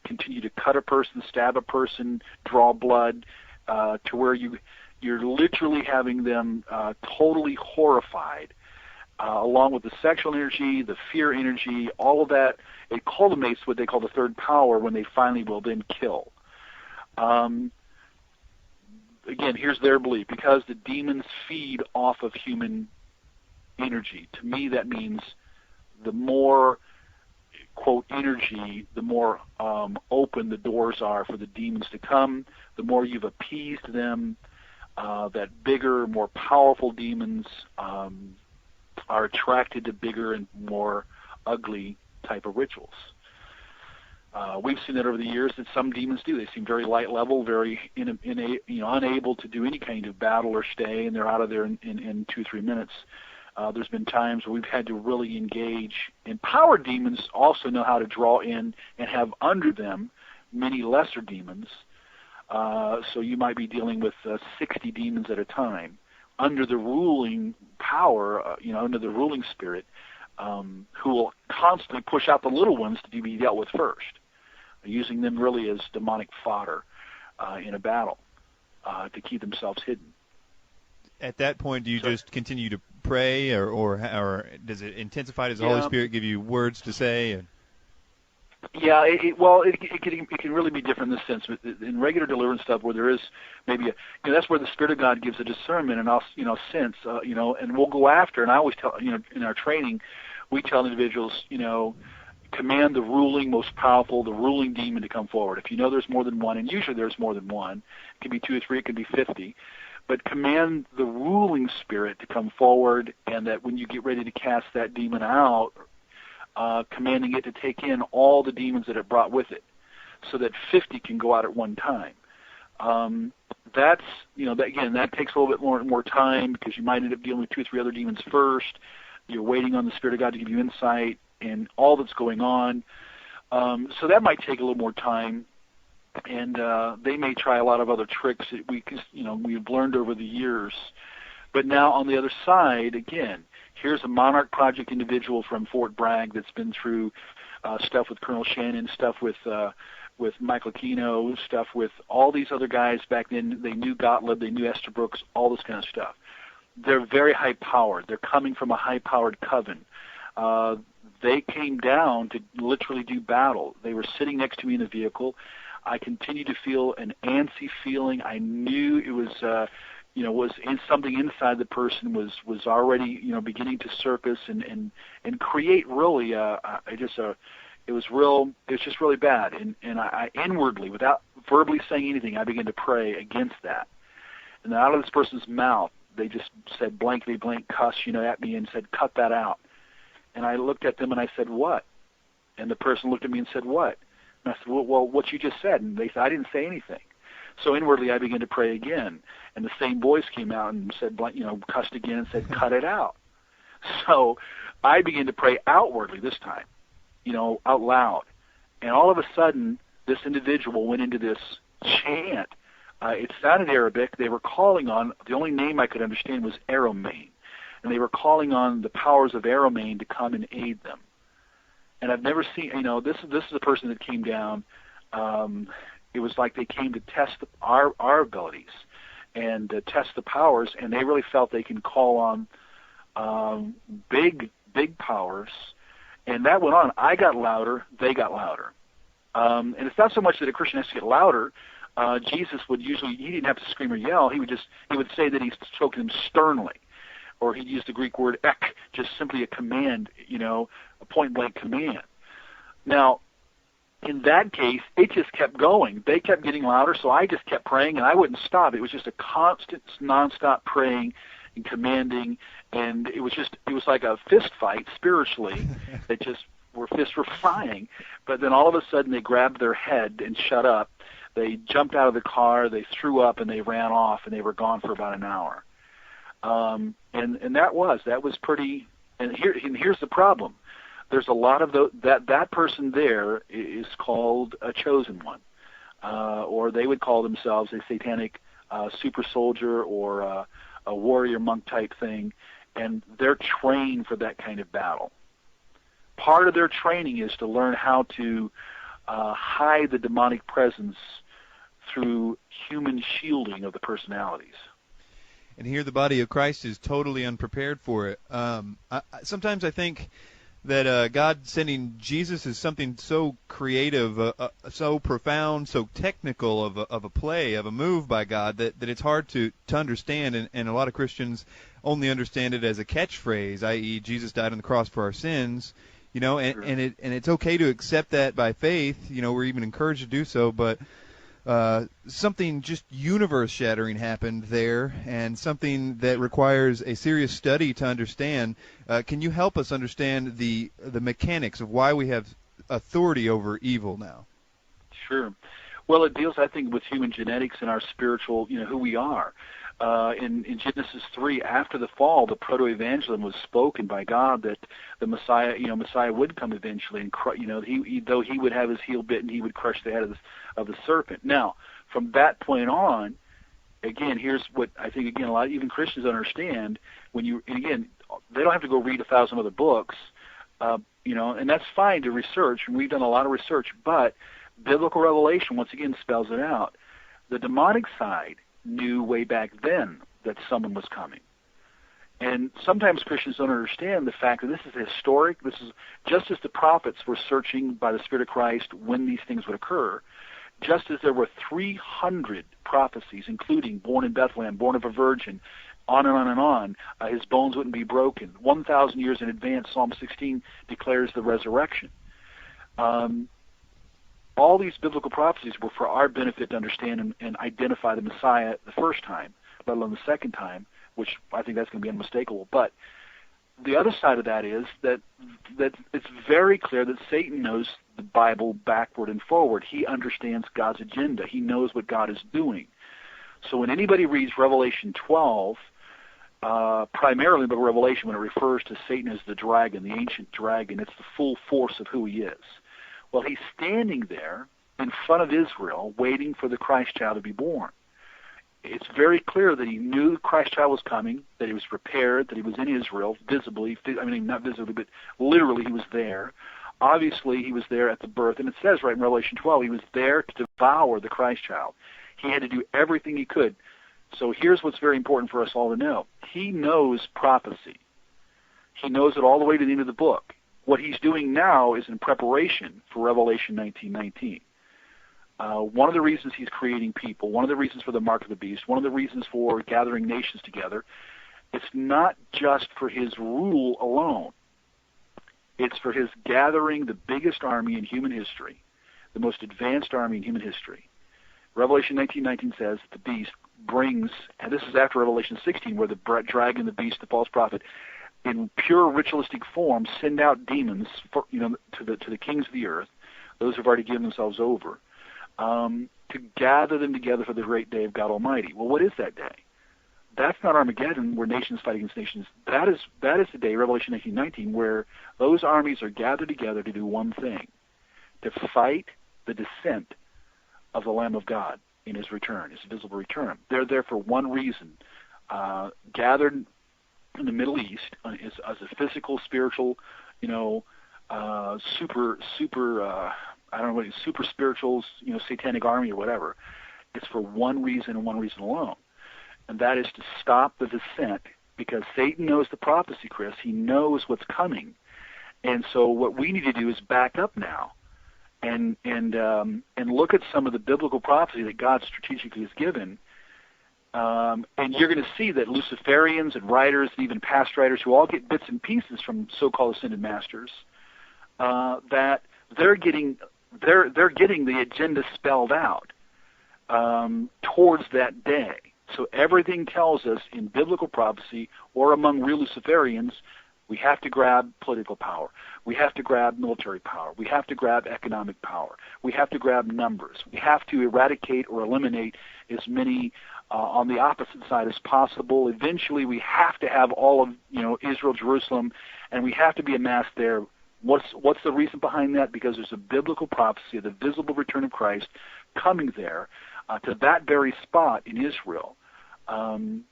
continue to cut a person, stab a person, draw blood, to where you're literally having them totally horrified, along with the sexual energy, the fear energy, all of that. It culminates what they call the third power when they finally will then kill. Again, here's their belief. Because the demons feed off of human energy. To me, that means the more, quote, energy, the more open the doors are for the demons to come, the more you've appeased them, that bigger, more powerful demons are attracted to bigger and more ugly type of rituals. We've seen that over the years that some demons do. They seem very light level, very unable to do any kind of battle or stay, and they're out of there in 2-3 minutes. There's been times where we've had to really engage. And power demons also know how to draw in and have under them many lesser demons. So you might be dealing with 60 demons at a time under the ruling power, under the ruling spirit, who will constantly push out the little ones to be dealt with first, using them really as demonic fodder in a battle to keep themselves hidden. At that point, do you just continue to pray, or does it intensify? Does the Holy Spirit give you words to say? Yeah, it can really be different in this sense. In regular deliverance stuff, where there is maybe that's where the Spirit of God gives a discernment and sense, and we'll go after. And I always tell, in our training, we tell individuals, command the ruling, most powerful, the ruling demon to come forward. If you know there's more than one, and usually there's more than one, it can be 2 or 3, it can be 50. But command the ruling spirit to come forward, and that when you get ready to cast that demon out, commanding it to take in all the demons that it brought with it, so that 50 can go out at one time. That takes a little bit more time, because you might end up dealing with 2 or 3 other demons first. You're waiting on the Spirit of God to give you insight and all that's going on. So that might take a little more time. And they may try a lot of other tricks that we've learned over the years. But now on the other side, again, here's a Monarch Project individual from Fort Bragg that's been through stuff with Colonel Shannon, stuff with Michael Aquino, stuff with all these other guys back then. They knew Gottlieb, they knew Esther Brooks, all this kind of stuff. They're very high-powered. They're coming from a high-powered coven. They came down to literally do battle. They were sitting next to me in the vehicle. I continued to feel an antsy feeling. I knew it was, something inside the person was already, beginning to surface and create really, it was just really bad. And I inwardly, without verbally saying anything, I began to pray against that. And out of this person's mouth, they just said blankety blank cuss, at me and said, cut that out. And I looked at them and I said, what? And the person looked at me and said, what? And I said, well, what you just said. And they said, I didn't say anything. So inwardly I began to pray again. And the same voice came out and said, cussed again and said, cut it out. So I began to pray outwardly this time, out loud. And all of a sudden, this individual went into this chant. It sounded Arabic. They were calling on, the only name I could understand was Aramane. And they were calling on the powers of Aramane to come and aid them. And I've never seen, this is a person that came down. It was like they came to test our abilities and test the powers, and they really felt they can call on big powers. And that went on. I got louder. They got louder. And it's not so much that a Christian has to get louder. Jesus would usually, he didn't have to scream or yell. He would say that he spoke to them sternly. Or he'd use the Greek word ek, just simply a command, a point-blank command. Now, in that case, it just kept going. They kept getting louder, so I just kept praying, and I wouldn't stop. It was just a constant, nonstop praying and commanding, and it was like a fist fight spiritually. Fists were flying, but then all of a sudden they grabbed their head and shut up. They jumped out of the car, they threw up, and they ran off, and they were gone for about an hour. And that was pretty. And here's the problem. There's a lot of that person there is called a chosen one, or they would call themselves a satanic super soldier or a warrior monk type thing, and they're trained for that kind of battle. Part of their training is to learn how to hide the demonic presence through human shielding of the personalities. And here the body of Christ is totally unprepared for it. Sometimes I think that God sending Jesus is something so creative, so profound, so technical of a play, of a move by God, that it's hard to understand, and a lot of Christians only understand it as a catchphrase, i.e. Jesus died on the cross for our sins, and it's okay to accept that by faith. We're even encouraged to do so, but something just universe-shattering happened there, and something that requires a serious study to understand. Can you help us understand the mechanics of why we have authority over evil now? Sure. Well, it deals, I think, with human genetics and our spiritual, who we are. In Genesis 3, after the fall, the proto-evangelism was spoken by God that the Messiah would come eventually, and though he would have his heel bitten, he would crush the head of the serpent. Now, from that point on, again, here's what I think, a lot of even Christians understand. And again, they don't have to go read 1,000 other books, and that's fine to research, and we've done a lot of research, but biblical revelation, once again, spells it out. The demonic side knew way back then that someone was coming. And sometimes Christians don't understand the fact that this is historic. This is just as the prophets were searching by the Spirit of Christ when these things would occur, just as there were 300 prophecies, including born in Bethlehem, born of a virgin, on and on and on. His bones wouldn't be broken. 1,000 years in advance, Psalm 16 declares the resurrection. All these biblical prophecies were for our benefit to understand and identify the Messiah the first time, let alone the second time, which I think that's going to be unmistakable. But the other side of that is that it's very clear that Satan knows the Bible backward and forward. He understands God's agenda. He knows what God is doing. So when anybody reads Revelation 12, primarily the Revelation, when it refers to Satan as the dragon, the ancient dragon, it's the full force of who he is. Well, he's standing there in front of Israel waiting for the Christ child to be born. It's very clear that he knew the Christ child was coming, that he was prepared, that he was in Israel visibly. Not visibly, but literally he was there. Obviously, he was there at the birth. And it says right in Revelation 12, he was there to devour the Christ child. He had to do everything he could. So here's what's very important for us all to know. He knows prophecy. He knows it all the way to the end of the book. What he's doing now is in preparation for Revelation 19:19. One of the reasons he's creating people, one of the reasons for the mark of the beast, one of the reasons for gathering nations together, it's not just for his rule alone. It's for his gathering the biggest army in human history, the most advanced army in human history. Revelation 19:19 says the beast brings, and this is after Revelation 16, where the dragon, the beast, the false prophet, in pure ritualistic form, send out demons, to the kings of the earth, those who've already given themselves over, to gather them together for the great day of God Almighty. Well, what is that day? That's not Armageddon, where nations fight against nations. That is the day, Revelation 18:19, where those armies are gathered together to do one thing, to fight the descent of the Lamb of God in His return, His visible return. They're there for one reason, gathered in the Middle East as a physical, spiritual, super spiritual, satanic army or whatever. It's for one reason and one reason alone. And that is to stop the descent, because Satan knows the prophecy, Chris. He knows what's coming. And so what we need to do is back up now and look at some of the biblical prophecy that God strategically has given. And you're going to see that Luciferians and writers, and even past writers who all get bits and pieces from so-called ascended masters, that they're getting the agenda spelled out towards that day. So everything tells us in biblical prophecy or among real Luciferians, we have to grab political power. We have to grab military power. We have to grab economic power. We have to grab numbers. We have to eradicate or eliminate as many on the opposite side as possible. Eventually, we have to have all of Israel, Jerusalem, and we have to be amassed there. What's the reason behind that? Because there's a biblical prophecy of the visible return of Christ coming there to that very spot in Israel. And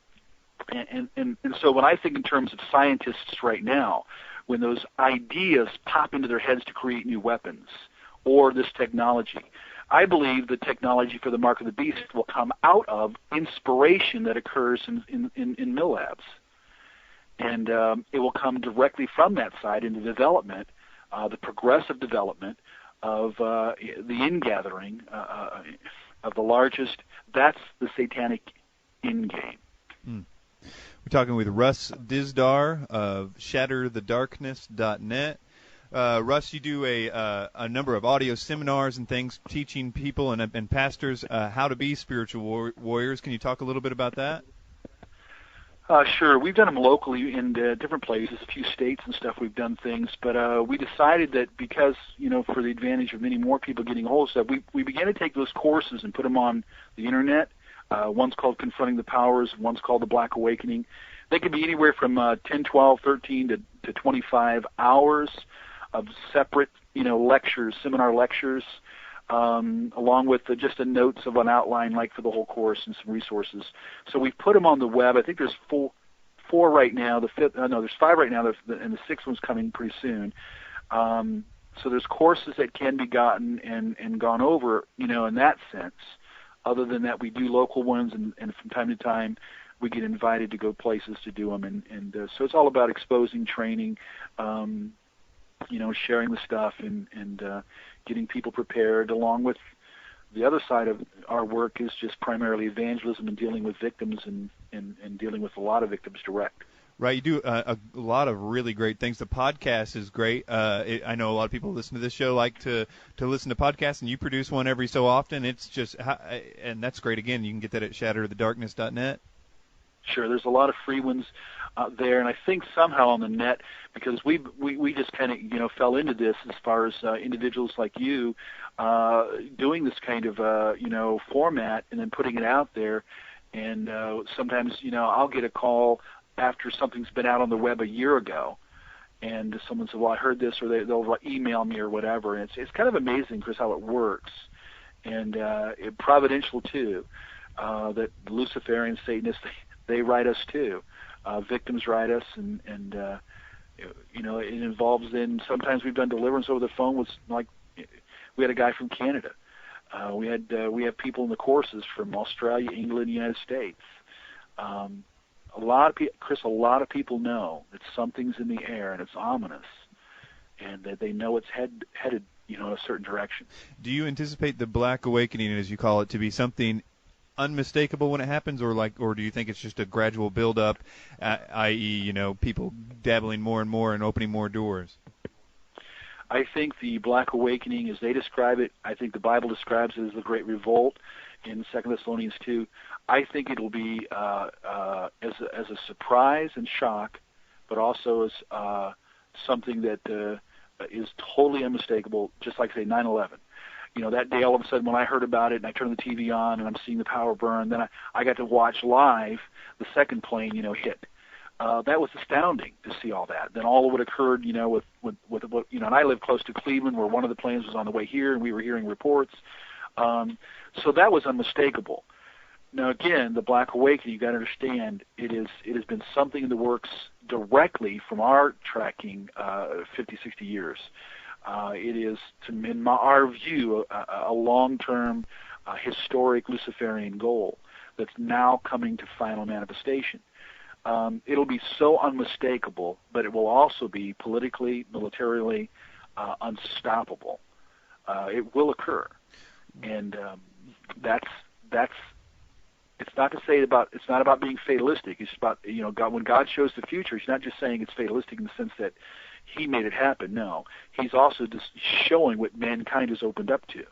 so when I think in terms of scientists right now, when those ideas pop into their heads to create new weapons or this technology, I believe the technology for the mark of the beast will come out of inspiration that occurs in mill labs. And it will come directly from that side into development, the progressive development of the ingathering of the largest. That's the satanic in-game. We're talking with Russ Dizdar of shatterthedarkness.net. Russ, you do a number of audio seminars and things teaching people and pastors how to be spiritual warriors. Can you talk a little bit about that? Sure. We've done them locally in different places, a few states and stuff. We've done things, but we decided that because, for the advantage of many more people getting a hold of stuff, we began to take those courses and put them on the internet. One's called Confronting the Powers. One's called The Black Awakening. They can be anywhere from 10, 12, 13 to 25 hours of separate, lectures, seminar lectures, along with just the notes of an outline, like for the whole course, and some resources. So we've put them on the web. I think there's four right now. There's 5 right now, and the 6th one's coming pretty soon. So there's courses that can be gotten and gone over, in that sense. Other than that, we do local ones, and from time to time, we get invited to go places to do them. And so it's all about exposing, training, sharing the stuff, and getting people prepared. Along with the other side of our work is just primarily evangelism and dealing with victims and dealing with a lot of victims direct. Right, you do a lot of really great things. The podcast is great. I know a lot of people who listen to this show like to listen to podcasts, and you produce one every so often. It's just, and that's great. Again, you can get that at shatterthedarkness.net. Sure, there's a lot of free ones there, and I think somehow on the net, because we just kind of fell into this as far as individuals like you doing this kind of format and then putting it out there, and sometimes I'll get a call after something's been out on the web a year ago, and someone said, well, I heard this, or they'll email me or whatever, and it's kind of amazing, Chris, how it works, and providential too, that Luciferian Satanists, they write us too. Victims write us, and it involves then, sometimes we've done deliverance over the phone with, like, we had a guy from Canada. We have people in the courses from Australia, England, United States. A lot of people know that something's in the air and it's ominous, and that they know it's headed a certain direction. Do you anticipate the Black Awakening, as you call it, to be something unmistakable when it happens, or do you think it's just a gradual build-up, i.e., people dabbling more and more and opening more doors? I think the Black Awakening, as they describe it, I think the Bible describes it as the Great Revolt. in 2 Thessalonians 2, I think it'll be as a surprise and shock, but also as something that is totally unmistakable, just like, say, 9/11. That day, all of a sudden, when I heard about it and I turned the TV on and I'm seeing the power burn, then I got to watch live the second plane, hit. That was astounding to see all that. Then all of what occurred, with and I live close to Cleveland, where one of the planes was on the way here, and we were hearing reports. So that was unmistakable. Now, again, the Black Awakening, you got to understand, it has been something in the works directly from our tracking 50, 60 years. It is, in our view, a long-term, historic Luciferian goal that's now coming to final manifestation. It'll be so unmistakable, but it will also be politically, militarily unstoppable. It will occur, and that's. It's not to say it's not about being fatalistic. It's about God. When God shows the future, He's not just saying it's fatalistic in the sense that He made it happen. No, He's also just showing what mankind has opened up to.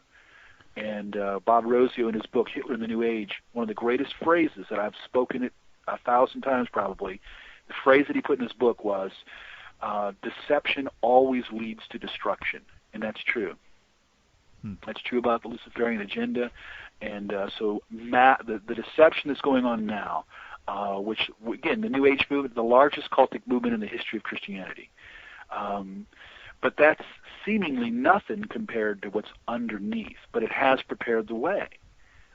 And Bob Rosio, in his book Hitler in the New Age, one of the greatest phrases that I've spoken it 1,000 times probably, the phrase that he put in his book was, "Deception always leads to destruction," and that's true. That's true about the Luciferian agenda, and so the deception that's going on now, which, again, the New Age movement, the largest cultic movement in the history of Christianity, but that's seemingly nothing compared to what's underneath, but it has prepared the way.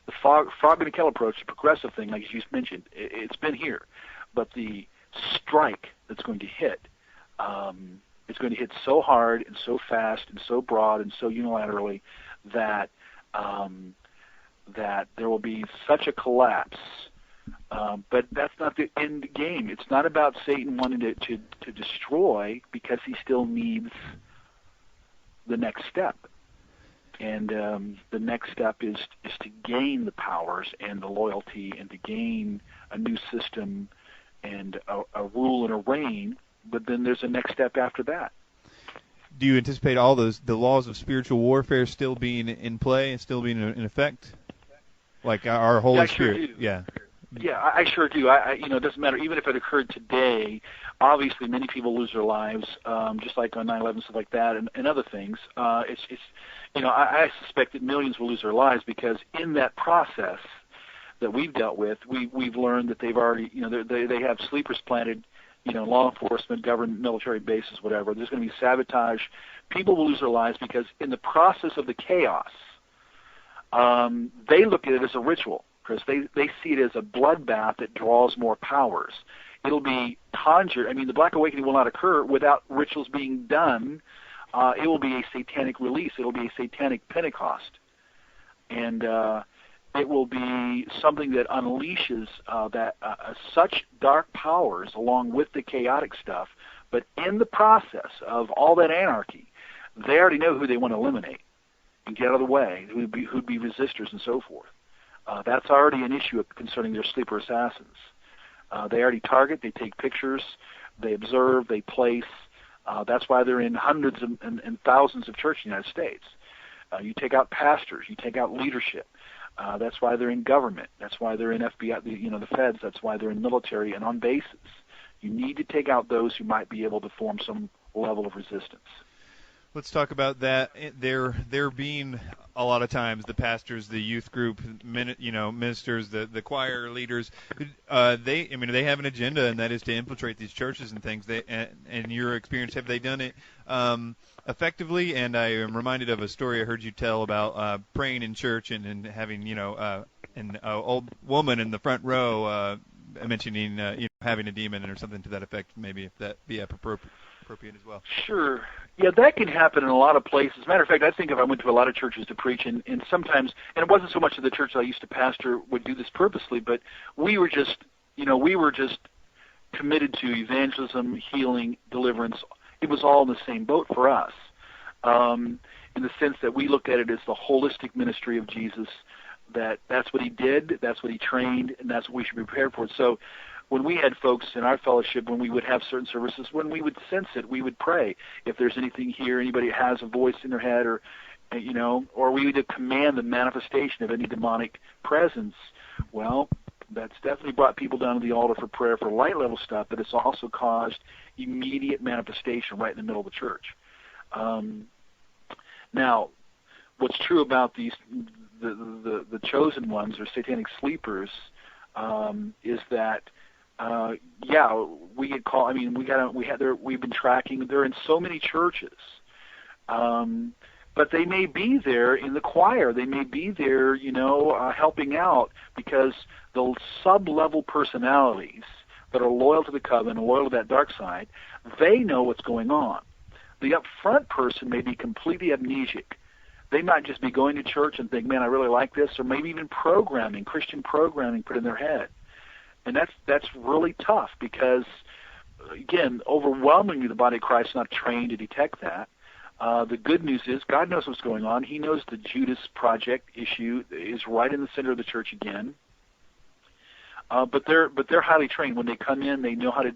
The Frogman and Kell approach, the progressive thing, like you just mentioned, it's been here, but the strike that's going to hit, it's going to hit so hard and so fast and so broad and so unilaterally that that there will be such a collapse. But that's not the end game. It's not about Satan wanting to destroy, because he still needs the next step. And the next step is to gain the powers and the loyalty, and to gain a new system and a rule and a reign. But then there's a next step after that. Do you anticipate all the laws of spiritual warfare still being in play and still being in effect? Like our Holy Spirit? Sure do. Yeah. Yeah, I sure do. It doesn't matter. Even if it occurred today, obviously many people lose their lives, just like on 9/11, stuff like that, and other things. I suspect that millions will lose their lives, because in that process that we've dealt with, we've learned that they've already, they have sleepers planted, law enforcement, government, military bases, whatever. There's going to be sabotage. People will lose their lives because in the process of the chaos, they look at it as a ritual. Chris, they see it as a bloodbath that draws more powers. It'll be conjured. I mean, the Black Awakening will not occur without rituals being done. It will be a satanic release. It will be a satanic Pentecost. And it will be something that unleashes such dark powers along with the chaotic stuff. But in the process of all that anarchy, they already know who they want to eliminate and get out of the way, who'd be resistors and so forth. That's already an issue concerning their sleeper assassins. They already target, they take pictures, they observe, they place. That's why they're in hundreds and thousands of churches in the United States. You take out pastors, you take out leadership. That's why they're in government. That's why they're in FBI, the feds. That's why they're in military and on bases. You need to take out those who might be able to form some level of resistance. Let's talk about that. There being a lot of times the pastors, the youth group, ministers, the choir leaders, they have an agenda, and that is to infiltrate these churches and things. In your experience, have they done it effectively? And I am reminded of a story I heard you tell about praying in church and having an old woman in the front row mentioning having a demon or something to that effect. Maybe if that be appropriate as well. Sure. Yeah, that can happen in a lot of places. As a matter of fact, I think if I went to a lot of churches to preach, and sometimes, and it wasn't so much that the church I used to pastor would do this purposely, but we were just committed to evangelism, healing, deliverance. It was all in the same boat for us, in the sense that we looked at it as the holistic ministry of Jesus, that's what he did, that's what he trained, and that's what we should be prepared for. So when we had folks in our fellowship, when we would have certain services, when we would sense it, we would pray. If there's anything here, anybody has a voice in their head, or we need to command the manifestation of any demonic presence. Well, that's definitely brought people down to the altar for prayer for light level stuff, but it's also caused immediate manifestation right in the middle of the church. Now, what's true about the chosen ones or satanic sleepers is that we get called. I mean, we've been tracking. They're in so many churches, but they may be there in the choir. They may be there, helping out, because the sub-level personalities that are loyal to the covenant, loyal to that dark side, they know what's going on. The up-front person may be completely amnesic. They might just be going to church and think, man, I really like this, or maybe even Christian programming put in their head. And that's really tough because, again, overwhelmingly the body of Christ is not trained to detect that. The good news is God knows what's going on. He knows the Judas Project issue is right in the center of the church again. But they're highly trained. When they come in, they know how to,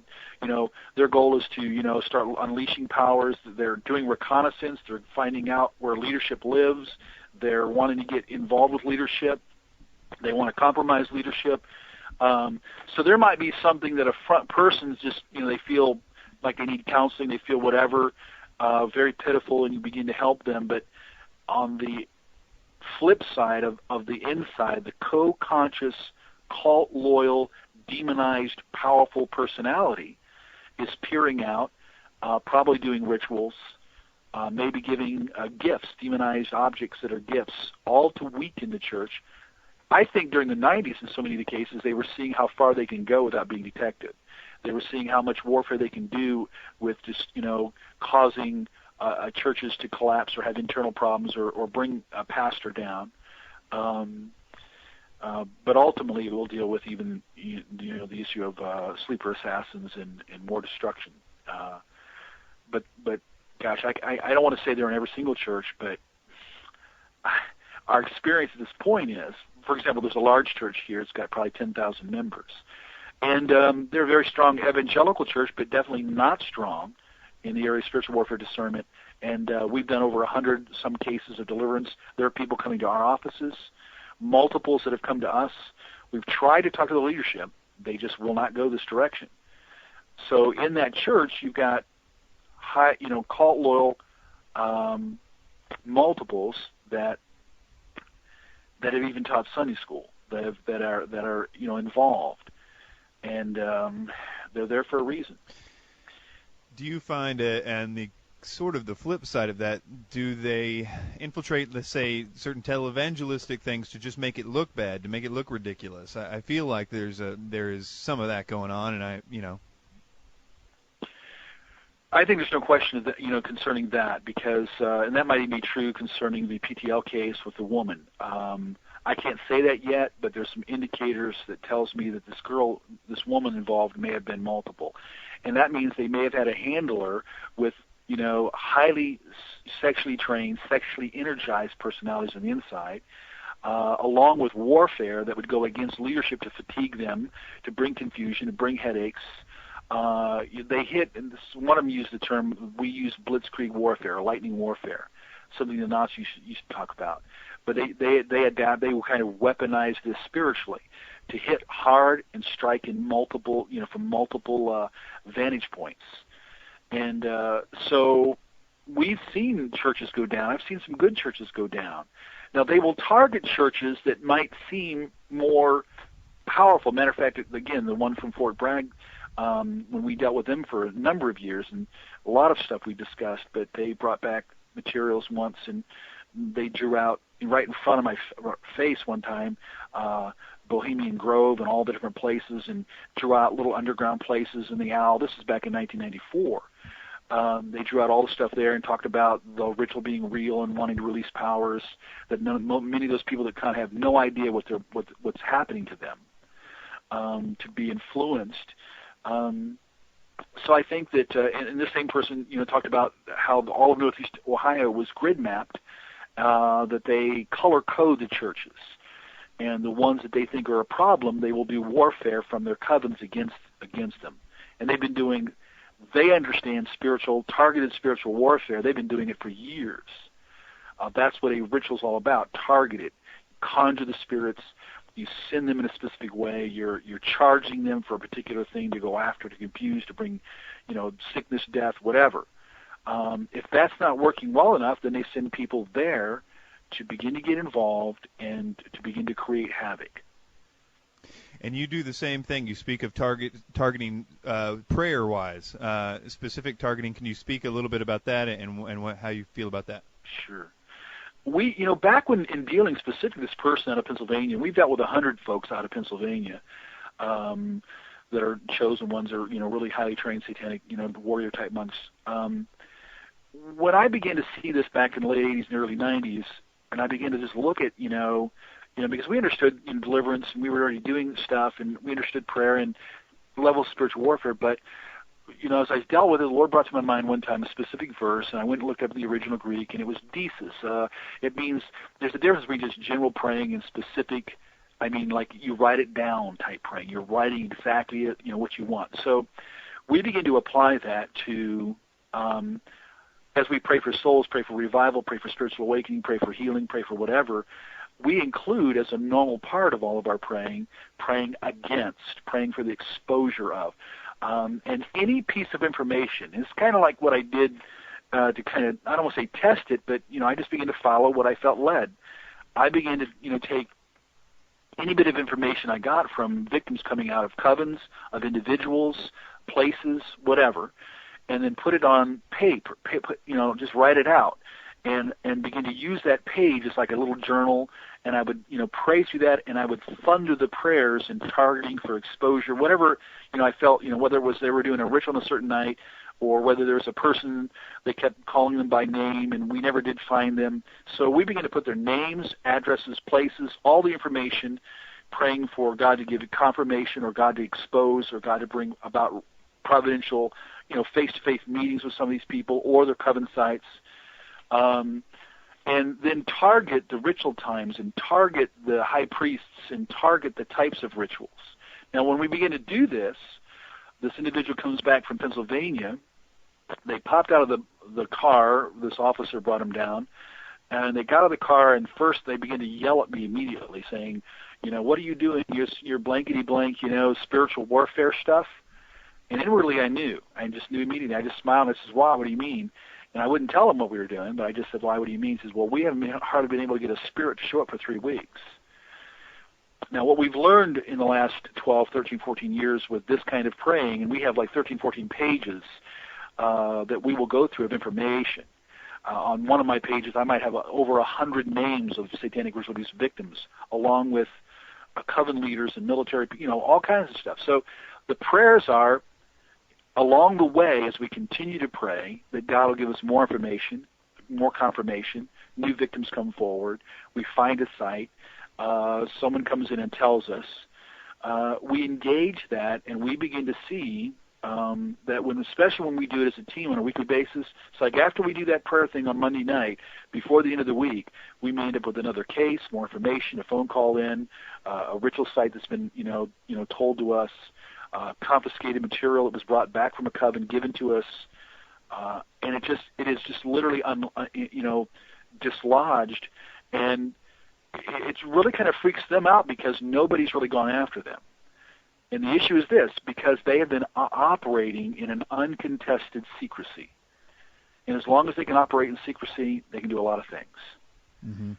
their goal is to, start unleashing powers. They're doing reconnaissance. They're finding out where leadership lives. They're wanting to get involved with leadership. They want to compromise leadership. So there might be something that a front person's just, they feel like they need counseling. They feel whatever, very pitiful, and you begin to help them. But on the flip side of the inside, the co-conscious, cult-loyal, demonized, powerful personality is peering out, probably doing rituals, maybe giving gifts, demonized objects that are gifts, all to weaken the church. I think during the 90s, in so many of the cases, they were seeing how far they can go without being detected. They were seeing how much warfare they can do with just, causing churches to collapse or have internal problems or bring a pastor down. But ultimately, we'll deal with even the issue of sleeper assassins and more destruction. But gosh, I don't want to say they're in every single church, but our experience at this point is, for example, there's a large church here. It's got probably 10,000 members. And they're a very strong evangelical church, but definitely not strong in the area of spiritual warfare discernment. And we've done over 100 some cases of deliverance. There are people coming to our offices, multiples that have come to us. We've tried to talk to the leadership. They just will not go this direction. So in that church, you've got high, cult loyal multiples that have even taught Sunday school, that are involved, and they're there for a reason. Do you find, and the sort of the flip side of that, do they infiltrate, let's say, certain televangelistic things to just make it look bad, to make it look ridiculous? I feel like there is some of that going on, and I think there's no question that, concerning that, because and that might even be true concerning the PTL case with the woman. I can't say that yet, but there's some indicators that tells me that this woman involved may have been multiple, and that means they may have had a handler with highly sexually trained, sexually energized personalities on the inside, along with warfare that would go against leadership to fatigue them, to bring confusion, to bring headaches. They hit, and one of them used the term, we use blitzkrieg warfare, or lightning warfare, something the Nazis used to talk about. But they will kind of weaponize this spiritually to hit hard and strike in multiple, from multiple vantage points. And so we've seen churches go down. I've seen some good churches go down. Now, they will target churches that might seem more powerful. Matter of fact, again, the one from Fort Bragg, when we dealt with them for a number of years, and a lot of stuff we discussed, but they brought back materials once, and they drew out right in front of my face one time Bohemian Grove and all the different places, and drew out little underground places in the Owl. This is back in 1994. They drew out all the stuff there and talked about the ritual being real and wanting to release powers, that many of those people that kind of have no idea what's happening to them, to be influenced. So I think that, and this same person, talked about how all of Northeast Ohio was grid mapped, that they color code the churches, and the ones that they think are a problem, they will do warfare from their covens against them. And they understand targeted spiritual warfare. They've been doing it for years. That's what a ritual's all about. Target it. Conjure the spirits. You send them in a specific way. You're charging them for a particular thing to go after, to confuse, to bring, sickness, death, whatever. If that's not working well enough, then they send people there to begin to get involved and to begin to create havoc. And you do the same thing. You speak of targeting prayer-wise, specific targeting. Can you speak a little bit about that and how you feel about that? Sure. We, back when in dealing specifically with this person out of Pennsylvania, we've dealt with 100 folks out of Pennsylvania that are chosen ones, are really highly trained satanic, warrior type monks. When I began to see this back in the late 80s and early 90s, and I began to just look at, because we understood deliverance and we were already doing stuff and we understood prayer and level of spiritual warfare, but as I dealt with it, the Lord brought to my mind one time a specific verse, and I went and looked up the original Greek, and it was desis. It means there's a difference between just general praying and specific. I mean, like you write it down type praying. You're writing exactly what you want. So we begin to apply that to as we pray for souls, pray for revival, pray for spiritual awakening, pray for healing, pray for whatever. We include as a normal part of all of our praying against, praying for the exposure of. And any piece of information, it's kind of like what I did to kind of, I don't want to say test it, but, I just began to follow what I felt led. I began to, take any bit of information I got from victims coming out of covens, of individuals, places, whatever, and then put it on paper, just write it out and begin to use that page as like a little journal. And I would, pray through that, and I would thunder the prayers and targeting for exposure, whatever, I felt, whether it was they were doing a ritual on a certain night or whether there was a person, they kept calling them by name, and we never did find them. So we began to put their names, addresses, places, all the information, praying for God to give confirmation or God to expose or God to bring about providential, face-to-face meetings with some of these people or their coven sites. And then target the ritual times and target the high priests and target the types of rituals. Now, when we begin to do this individual comes back from Pennsylvania. They popped out of the car. This officer brought them down. And they got out of the car, and first they began to yell at me immediately, saying, what are you doing? You're blankety-blank, spiritual warfare stuff. And inwardly I knew. I just knew immediately. I just smiled and I said, wow, what do you mean? And I wouldn't tell him what we were doing, but I just said, why, what do you mean? He says, well, we haven't hardly been able to get a spirit to show up for 3 weeks. Now, what we've learned in the last 12, 13, 14 years with this kind of praying, and we have like 13, 14 pages that we will go through of information. On one of my pages, I might have over 100 names of satanic ritual abuse victims, along with coven leaders and military, all kinds of stuff. So the prayers are, along the way, as we continue to pray, that God will give us more information, more confirmation, new victims come forward, we find a site, someone comes in and tells us, we engage that, and we begin to see that especially when we do it as a team on a weekly basis, it's like after we do that prayer thing on Monday night, before the end of the week, we may end up with another case, more information, a phone call in, a ritual site that's been, told to us, confiscated material that was brought back from a coven, given to us, and it is just literally dislodged, and it really kind of freaks them out because nobody's really gone after them. And the issue is this, because they have been operating in an uncontested secrecy, and as long as they can operate in secrecy, they can do a lot of things. Mm-hmm.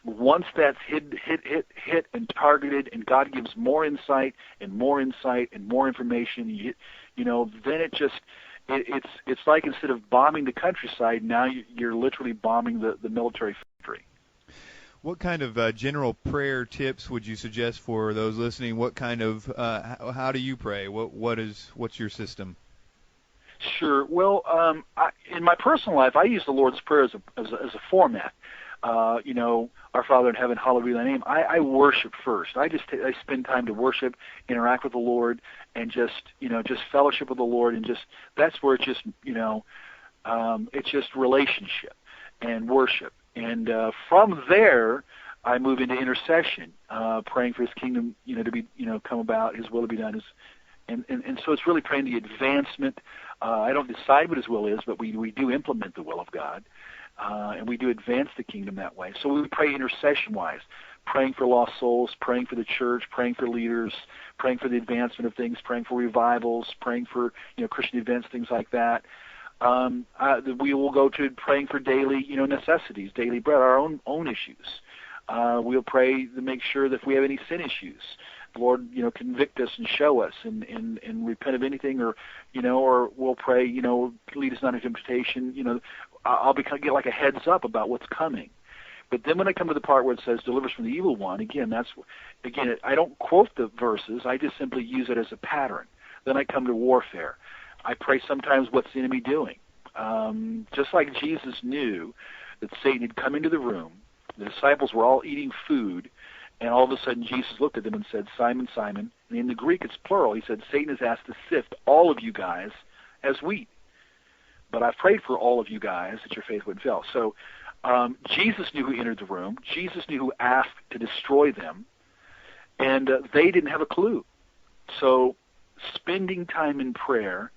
Once that's hit and targeted, and God gives more insight and more insight and more information, then it's like instead of bombing the countryside, now you're literally bombing the military factory. What kind of general prayer tips would you suggest for those listening? What kind of how do you pray? What's your system? Sure. Well, in my personal life, I use the Lord's Prayer as a format. Our Father in heaven, hallowed be thy name. I worship first. I spend time to worship, interact with the Lord, and just fellowship with the Lord, and that's where it's just relationship and worship. And from there, I move into intercession, praying for His kingdom, to be, come about, His will to be done. And so it's really praying the advancement. I don't decide what His will is, but we do implement the will of God. and we do advance the kingdom that way. So we pray intercession-wise, praying for lost souls, praying for the church, praying for leaders, praying for the advancement of things, praying for revivals, praying for Christian events, things like that. We will go to praying for daily necessities, daily bread, our own issues. We'll pray to make sure that if we have any sin issues, the Lord convict us and show us and repent of anything, or we'll pray lead us not into temptation. I'll get like a heads up about what's coming. But then when I come to the part where it says deliver us from the evil one, again I don't quote the verses, I just simply use it as a pattern. Then I come to warfare. I pray sometimes, what's the enemy doing? Just like Jesus knew that Satan had come into the room, the disciples were all eating food, and all of a sudden Jesus looked at them and said, Simon, Simon, and in the Greek it's plural. He said, Satan has asked to sift all of you guys as wheat. But I've prayed for all of you guys that your faith wouldn't fail. So Jesus knew who entered the room. Jesus knew who asked to destroy them, and they didn't have a clue. So spending time in prayer,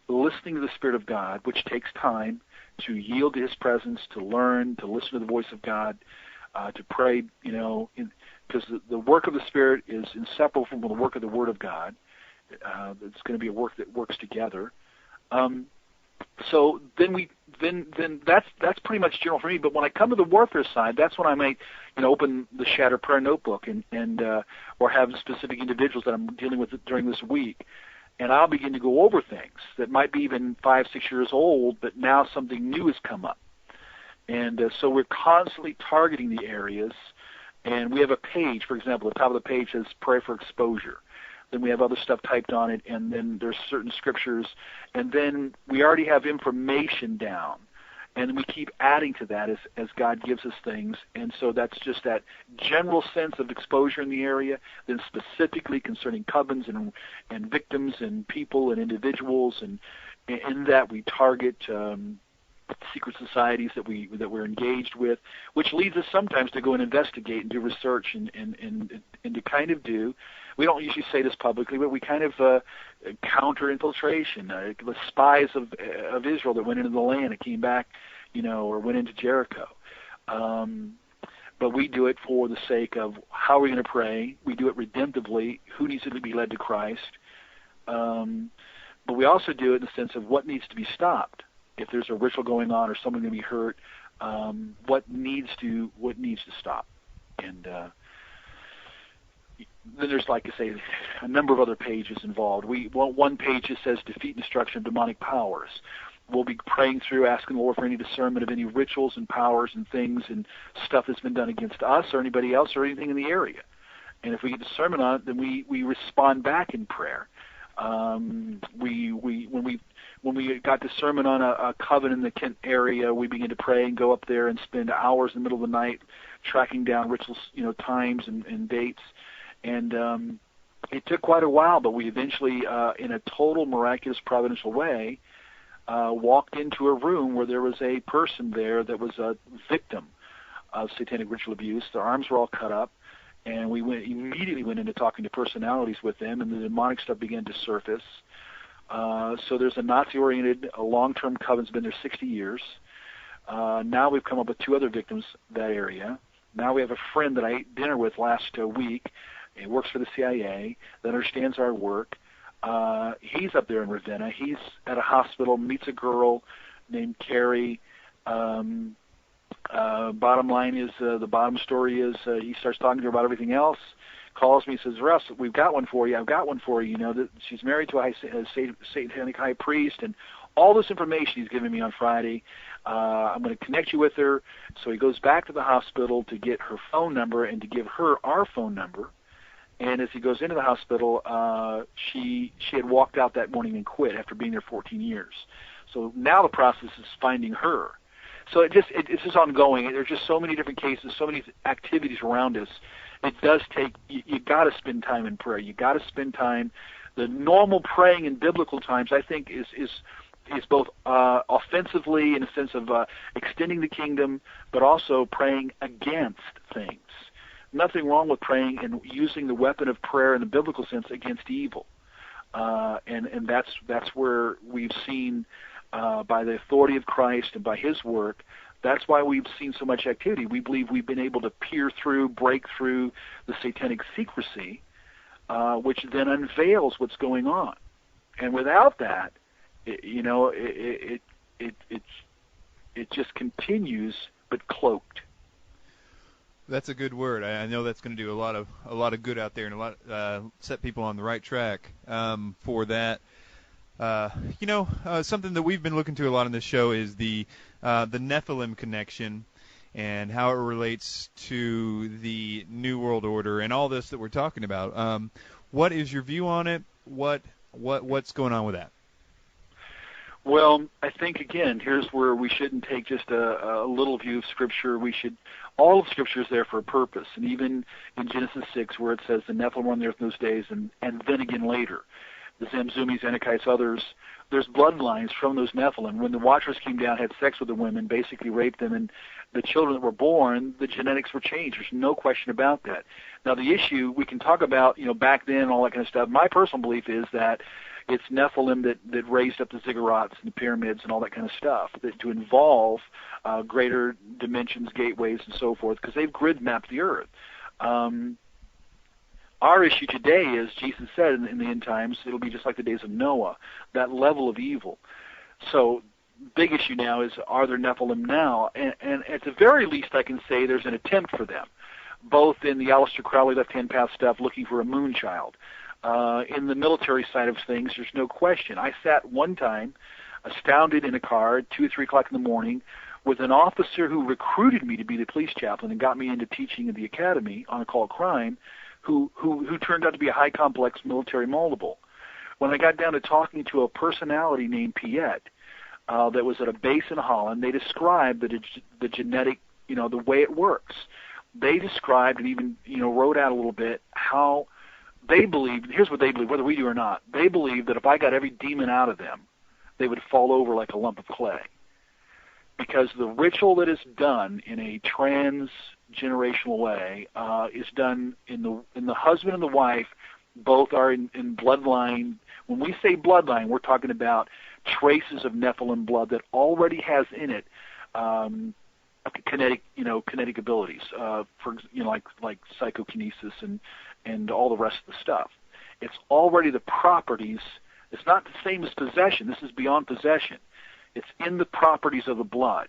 listening to the Spirit of God, which takes time to yield to His presence, to learn, to listen to the voice of God, to pray, because the work of the Spirit is inseparable from the work of the Word of God. It's going to be a work that works together. So then that's pretty much general for me. But when I come to the warfare side, that's when I might open the Shatter Prayer Notebook and or have specific individuals that I'm dealing with during this week, and I'll begin to go over things that might be even 5, 6 years old, but now something new has come up. And so we're constantly targeting the areas, and we have a page, for example, the top of the page says Pray for Exposure. Then we have other stuff typed on it, and then there's certain scriptures, and then we already have information down, and we keep adding to that as God gives us things. And so that's just that general sense of exposure in the area, then specifically concerning covens and victims and people and individuals, and in that we target secret societies that we're engaged with, which leads us sometimes to go and investigate and do research and to kind of do. We don't usually say this publicly, but we kind of counter infiltration. The spies of Israel that went into the land and came back, or went into Jericho. But we do it for the sake of how we're going to pray. We do it redemptively. Who needs to be led to Christ? But we also do it in the sense of what needs to be stopped. If there's a ritual going on or someone going to be hurt, what needs to stop? And then there's, like I say, a number of other pages involved. One page that says defeat and destruction of demonic powers. We'll be praying through, asking the Lord for any discernment of any rituals and powers and things and stuff that's been done against us or anybody else or anything in the area. And if we get discernment on it, then we respond back in prayer. When we got discernment on a coven in the Kent area, we began to pray and go up there and spend hours in the middle of the night tracking down rituals, times and dates. And it took quite a while, but we eventually, in a total miraculous providential way, walked into a room where there was a person there that was a victim of satanic ritual abuse. Their arms were all cut up, and we immediately went into talking to personalities with them, and the demonic stuff began to surface. So there's a Nazi-oriented, long-term coven's been there 60 years. Now we've come up with 2 other victims that area. Now we have a friend that I ate dinner with last week. He works for the CIA, that understands our work. He's up there in Ravenna. He's at a hospital, meets a girl named Carrie. Bottom line is, the bottom story is, he starts talking to her about everything else, calls me, says, Russ, we've got one for you. I've got one for you. That she's married to a satanic high priest, and all this information he's giving me on Friday. I'm going to connect you with her. So he goes back to the hospital to get her phone number and to give her our phone number. And as he goes into the hospital, she had walked out that morning and quit after being there 14 years. So now the process is finding her. So it's just ongoing. There's just so many different cases, so many activities around us. It does take, you got to spend time in prayer. You got to spend time. The normal praying in biblical times, I think, is both offensively in a sense of extending the kingdom, but also praying against things. Nothing wrong with praying and using the weapon of prayer in the biblical sense against evil. And that's where we've seen by the authority of Christ and by His work. That's why we've seen so much activity. We believe we've been able to peer through, break through the satanic secrecy, which then unveils what's going on. And without that, it just continues, but cloaked. That's a good word. I know that's going to do a lot of good out there, and set people on the right track for that. Something that we've been looking to a lot on this show is the Nephilim connection and how it relates to the New World Order and all this that we're talking about. What is your view on it? What's going on with that? Well, I think, again, here's where we shouldn't take just a little view of Scripture. All of Scripture is there for a purpose. And even in Genesis 6, where it says the Nephilim were on the earth in those days, and then again later, the Zamzumis, Anakites, others, there's bloodlines from those Nephilim. When the Watchers came down, had sex with the women, basically raped them, and the children that were born, the genetics were changed. There's no question about that. Now, the issue, we can talk about, back then, all that kind of stuff. My personal belief is that it's Nephilim that raised up the ziggurats and the pyramids and all that kind of stuff, that to involve greater dimensions, gateways, and so forth, because they've grid mapped the earth. Our issue today is, Jesus said in the end times, it'll be just like the days of Noah, that level of evil. So big issue now is, are there Nephilim now? And at the very least, I can say there's an attempt for them, both in the Aleister Crowley left-hand path stuff, looking for a moon child. In the military side of things, there's no question. I sat one time, astounded, in a car at 2 or 3 o'clock in the morning with an officer who recruited me to be the police chaplain and got me into teaching at the academy on a call crime, who turned out to be a high complex military multiple. When I got down to talking to a personality named Piet that was at a base in Holland, they described the genetic, the way it works. They described and even, wrote out a little bit how they believe, here's what they believe, whether we do or not, they believe that if I got every demon out of them, they would fall over like a lump of clay. Because the ritual that is done in a transgenerational way is done in the husband and the wife, both are in bloodline. When we say bloodline, we're talking about traces of Nephilim blood that already has in it kinetic abilities, like psychokinesis and all the rest of the stuff. It's already the properties. It's not the same as possession. This is beyond possession. It's in the properties of the blood.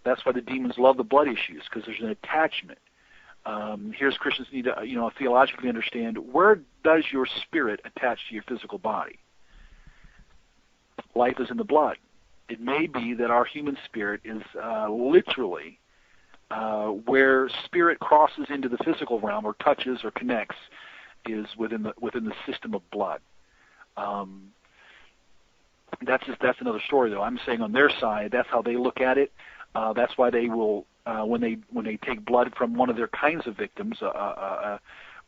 That's why the demons love the blood issues, because there's an attachment. Here's Christians need to, theologically understand, where does your spirit attach to your physical body? Life is in the blood. It may be that our human spirit is literally where spirit crosses into the physical realm or touches or connects is within the system of blood. That's another story, though. I'm saying on their side, that's how they look at it. That's why they will, when they take blood from one of their kinds of victims,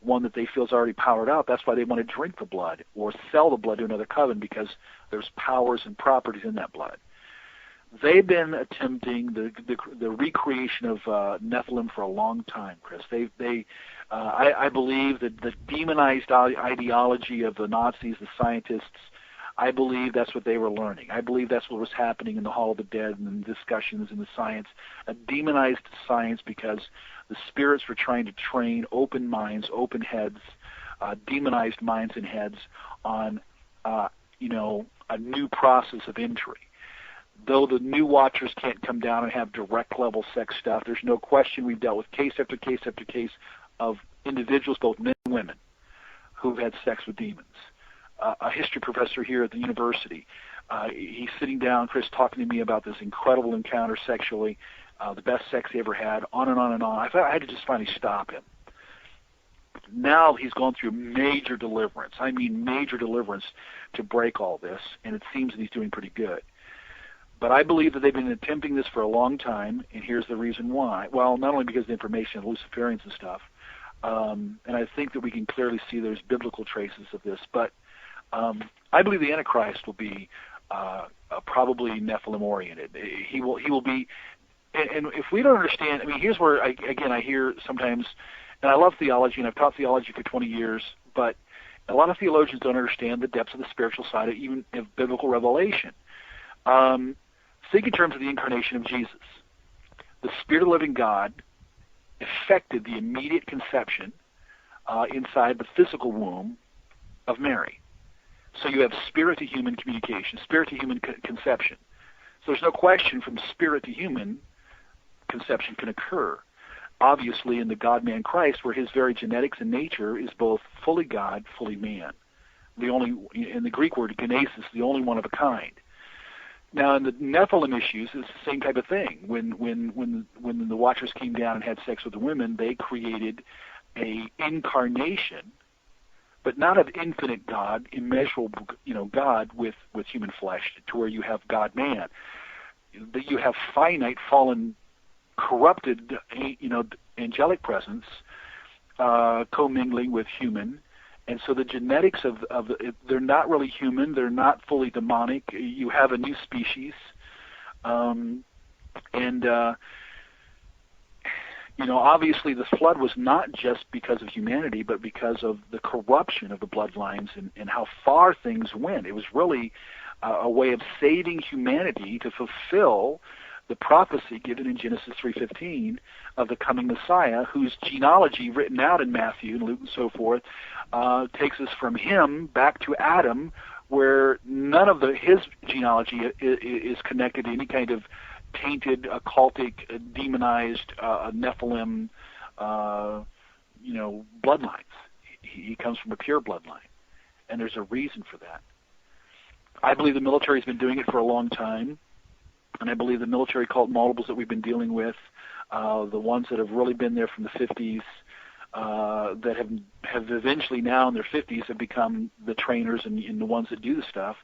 one that they feel is already powered out, that's why they want to drink the blood or sell the blood to another coven, because there's powers and properties in that blood. They've been attempting the recreation of Nephilim for a long time, Chris. I believe that the demonized ideology of the Nazis, the scientists, I believe that's what they were learning. I believe that's what was happening in the Hall of the Dead and the discussions in the science, a demonized science, because the spirits were trying to train open minds, open heads, demonized minds and heads on, a new process of entry. Though the new Watchers can't come down and have direct level sex stuff, there's no question we've dealt with case after case after case of individuals, both men and women, who've had sex with demons. A history professor here at the university, he's sitting down, Chris, talking to me about this incredible encounter sexually, the best sex he ever had, on and on and on. I thought I had to just finally stop him. Now he's gone through major deliverance. I mean major deliverance to break all this, and it seems that he's doing pretty good. But I believe that they've been attempting this for a long time, and here's the reason why. Well, not only because of the information of Luciferians and stuff, and I think that we can clearly see there's biblical traces of this, but I believe the Antichrist will be probably Nephilim-oriented. He will be, and if we don't understand, I mean, here's where, I hear sometimes, and I love theology, and I've taught theology for 20 years, but a lot of theologians don't understand the depths of the spiritual side of even of biblical revelation. Think in terms of the incarnation of Jesus. The Spirit of the living God effected the immediate conception inside the physical womb of Mary. So you have spirit-to-human communication, spirit-to-human conception. So there's no question from spirit to human conception can occur. Obviously, in the God-man Christ, where his very genetics and nature is both fully God, fully man. In the Greek word, genesis, the only one of a kind. Now, in the Nephilim issues, it's the same type of thing. When the Watchers came down and had sex with the women, they created a incarnation, but not of infinite God, immeasurable, God with human flesh, to where you have God-man. That you have finite, fallen, corrupted, angelic presence commingling with human. And so the genetics of they're not really human, they're not fully demonic. You have a new species. Obviously the flood was not just because of humanity, but because of the corruption of the bloodlines and how far things went. It was really a way of saving humanity to fulfill the prophecy given in Genesis 3:15 of the coming Messiah, whose genealogy written out in Matthew and Luke and so forth takes us from him back to Adam, where none of his genealogy is connected to any kind of tainted, occultic, demonized Nephilim, bloodlines. He comes from a pure bloodline, and there's a reason for that. I believe the military has been doing it for a long time. And I believe the military cult multiples that we've been dealing with, the ones that have really been there from the 50s, that have eventually now in their 50s have become the trainers and the ones that do the stuff,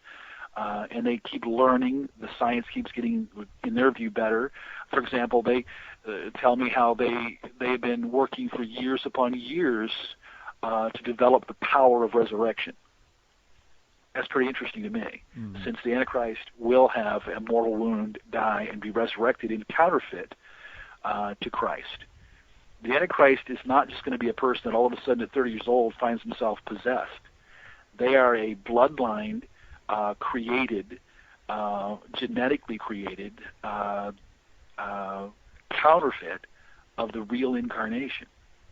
and they keep learning. The science keeps getting, in their view, better. For example, they tell me how they've been working for years upon years to develop the power of resurrection. That's pretty interesting to me, since the Antichrist will have a mortal wound, die, and be resurrected in counterfeit to Christ. The Antichrist is not just going to be a person that all of a sudden at 30 years old finds himself possessed. They are a bloodline created, genetically created counterfeit of the real incarnation.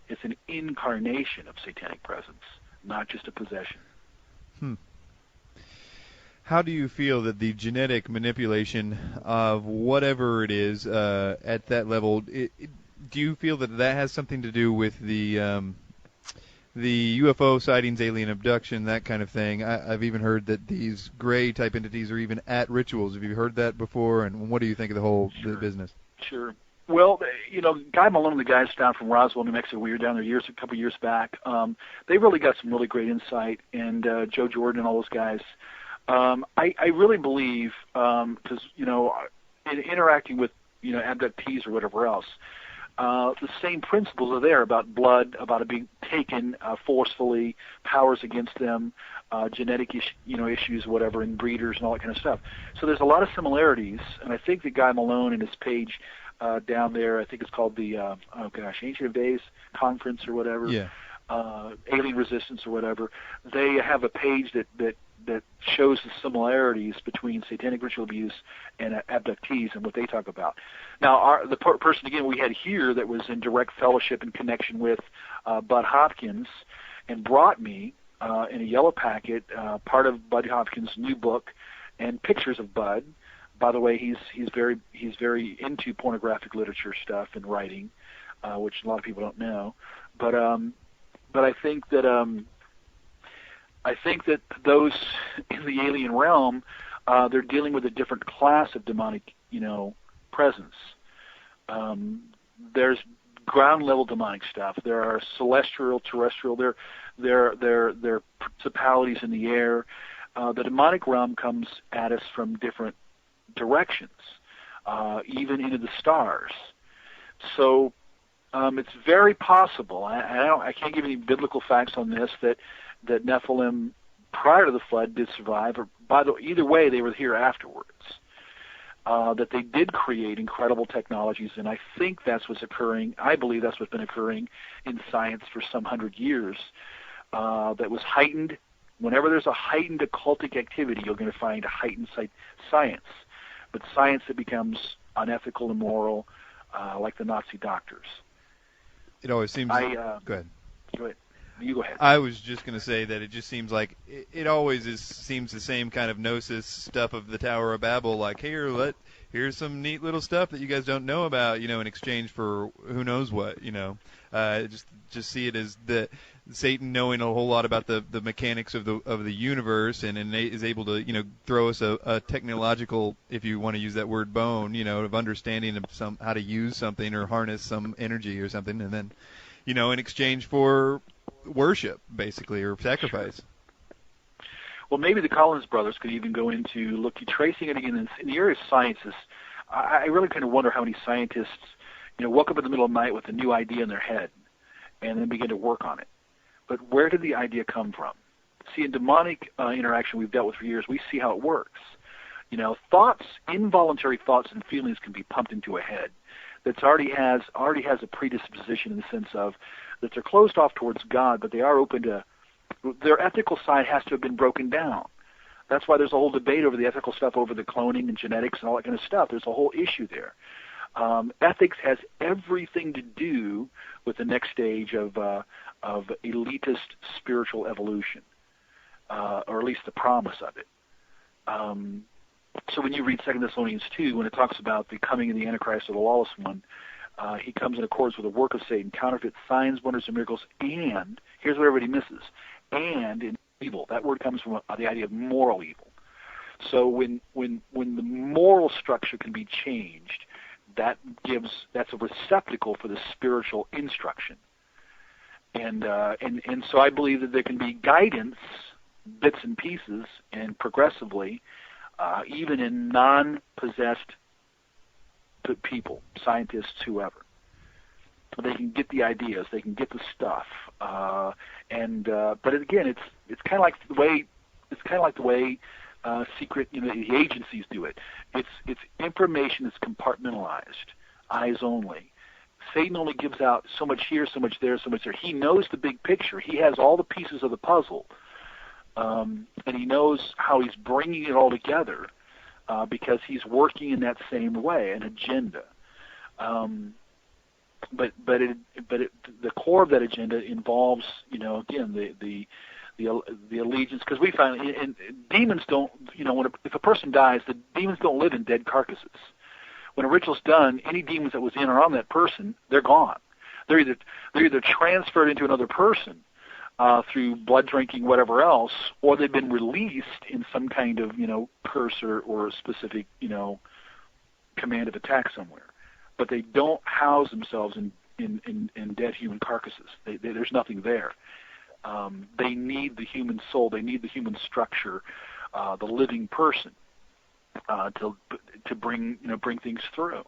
It's an incarnation of satanic presence, not just a possession. How do you feel that the genetic manipulation of whatever it is at that level, do you feel that has something to do with the UFO sightings, alien abduction, that kind of thing? I've even heard that these gray type entities are even at rituals. Have you heard that before? And what do you think of the whole business? Sure. Well, Guy Malone and the guys down from Roswell, New Mexico, we were down there a couple of years back. They really got some really great insight, and Joe Jordan and all those guys. I really believe, because, in interacting with, abductees or whatever else, the same principles are there about blood, about it being taken forcefully, powers against them, genetic issues, whatever, and breeders and all that kind of stuff. So there's a lot of similarities, and I think that Guy Malone and his page down there, I think it's called the, Ancient of Days Conference or whatever, Alien Resistance or whatever, they have a page that shows the similarities between satanic ritual abuse and abductees and what they talk about. Now, the person, again, we had here that was in direct fellowship and connection with Bud Hopkins and brought me in a yellow packet part of Bud Hopkins' new book and pictures of Bud. By the way, he's very into pornographic literature stuff and writing, which a lot of people don't know. But I think that those in the alien realm, they're dealing with a different class of demonic, presence. There's ground level demonic stuff. There are celestial, terrestrial. There are principalities in the air. The demonic realm comes at us from different directions, even into the stars. So it's very possible. I can't give any biblical facts on this that Nephilim prior to the flood did survive, or either way they were here afterwards. That they did create incredible technologies, and I think that's what's occurring. I believe that's what's been occurring in science for some 100 years. That was heightened. Whenever there's a heightened occultic activity, you're going to find a heightened science. but science that becomes unethical, immoral, like the Nazi doctors. It always seems. Go ahead. Go ahead. You go ahead. I was just going to say that it just seems like it always seems the same kind of gnosis stuff of the Tower of Babel. Like, here's some neat little stuff that you guys don't know about, in exchange for who knows what, Just see it as the Satan knowing a whole lot about the mechanics of the universe, and is able to throw us a technological, if you want to use that word, bone, of understanding of how to use something or harness some energy or something, and then in exchange for worship, basically, or sacrifice. Well, maybe the Collins brothers could even go into tracing it again in the area of sciences. I really kind of wonder how many scientists, woke up in the middle of the night with a new idea in their head and then begin to work on it. But where did the idea come from? See, in demonic interaction we've dealt with for years, we see how it works. Thoughts, involuntary thoughts and feelings can be pumped into a head that already has a predisposition in the sense of that they're closed off towards God, but they are open to their ethical side has to have been broken down. That's why there's a whole debate over the ethical stuff, over the cloning and genetics and all that kind of stuff. There's a whole issue there. Ethics has everything to do with the next stage of elitist spiritual evolution, or at least the promise of it. So when you read 2 Thessalonians 2, when it talks about the coming of the Antichrist or the lawless one, he comes in accordance with the work of Satan, counterfeit signs, wonders, and miracles, and, here's what everybody misses, and in evil. That word comes from the idea of moral evil. So when the moral structure can be changed, that's a receptacle for the spiritual instruction. And so I believe that there can be guidance, bits and pieces, and progressively, even in non-possessed people, scientists, whoever. They can get the ideas, they can get the stuff, but again, it's kind of like the way secret, the agencies do it. It's information that's compartmentalized, eyes only. Satan only gives out so much here, so much there, so much there. He knows the big picture. He has all the pieces of the puzzle, and he knows how he's bringing it all together. Because he's working in that same way, an agenda. But the core of that agenda involves, again, the allegiance. Because we find and demons don't, if a person dies, the demons don't live in dead carcasses. When a ritual's done, any demons that was in or on that person, they're gone. They're either transferred into another person through blood drinking, whatever else, or they've been released in some kind of, curse or a specific, command of attack somewhere. But they don't house themselves in dead human carcasses. There's nothing there. They need the human soul. They need the human structure, the living person, to bring things through.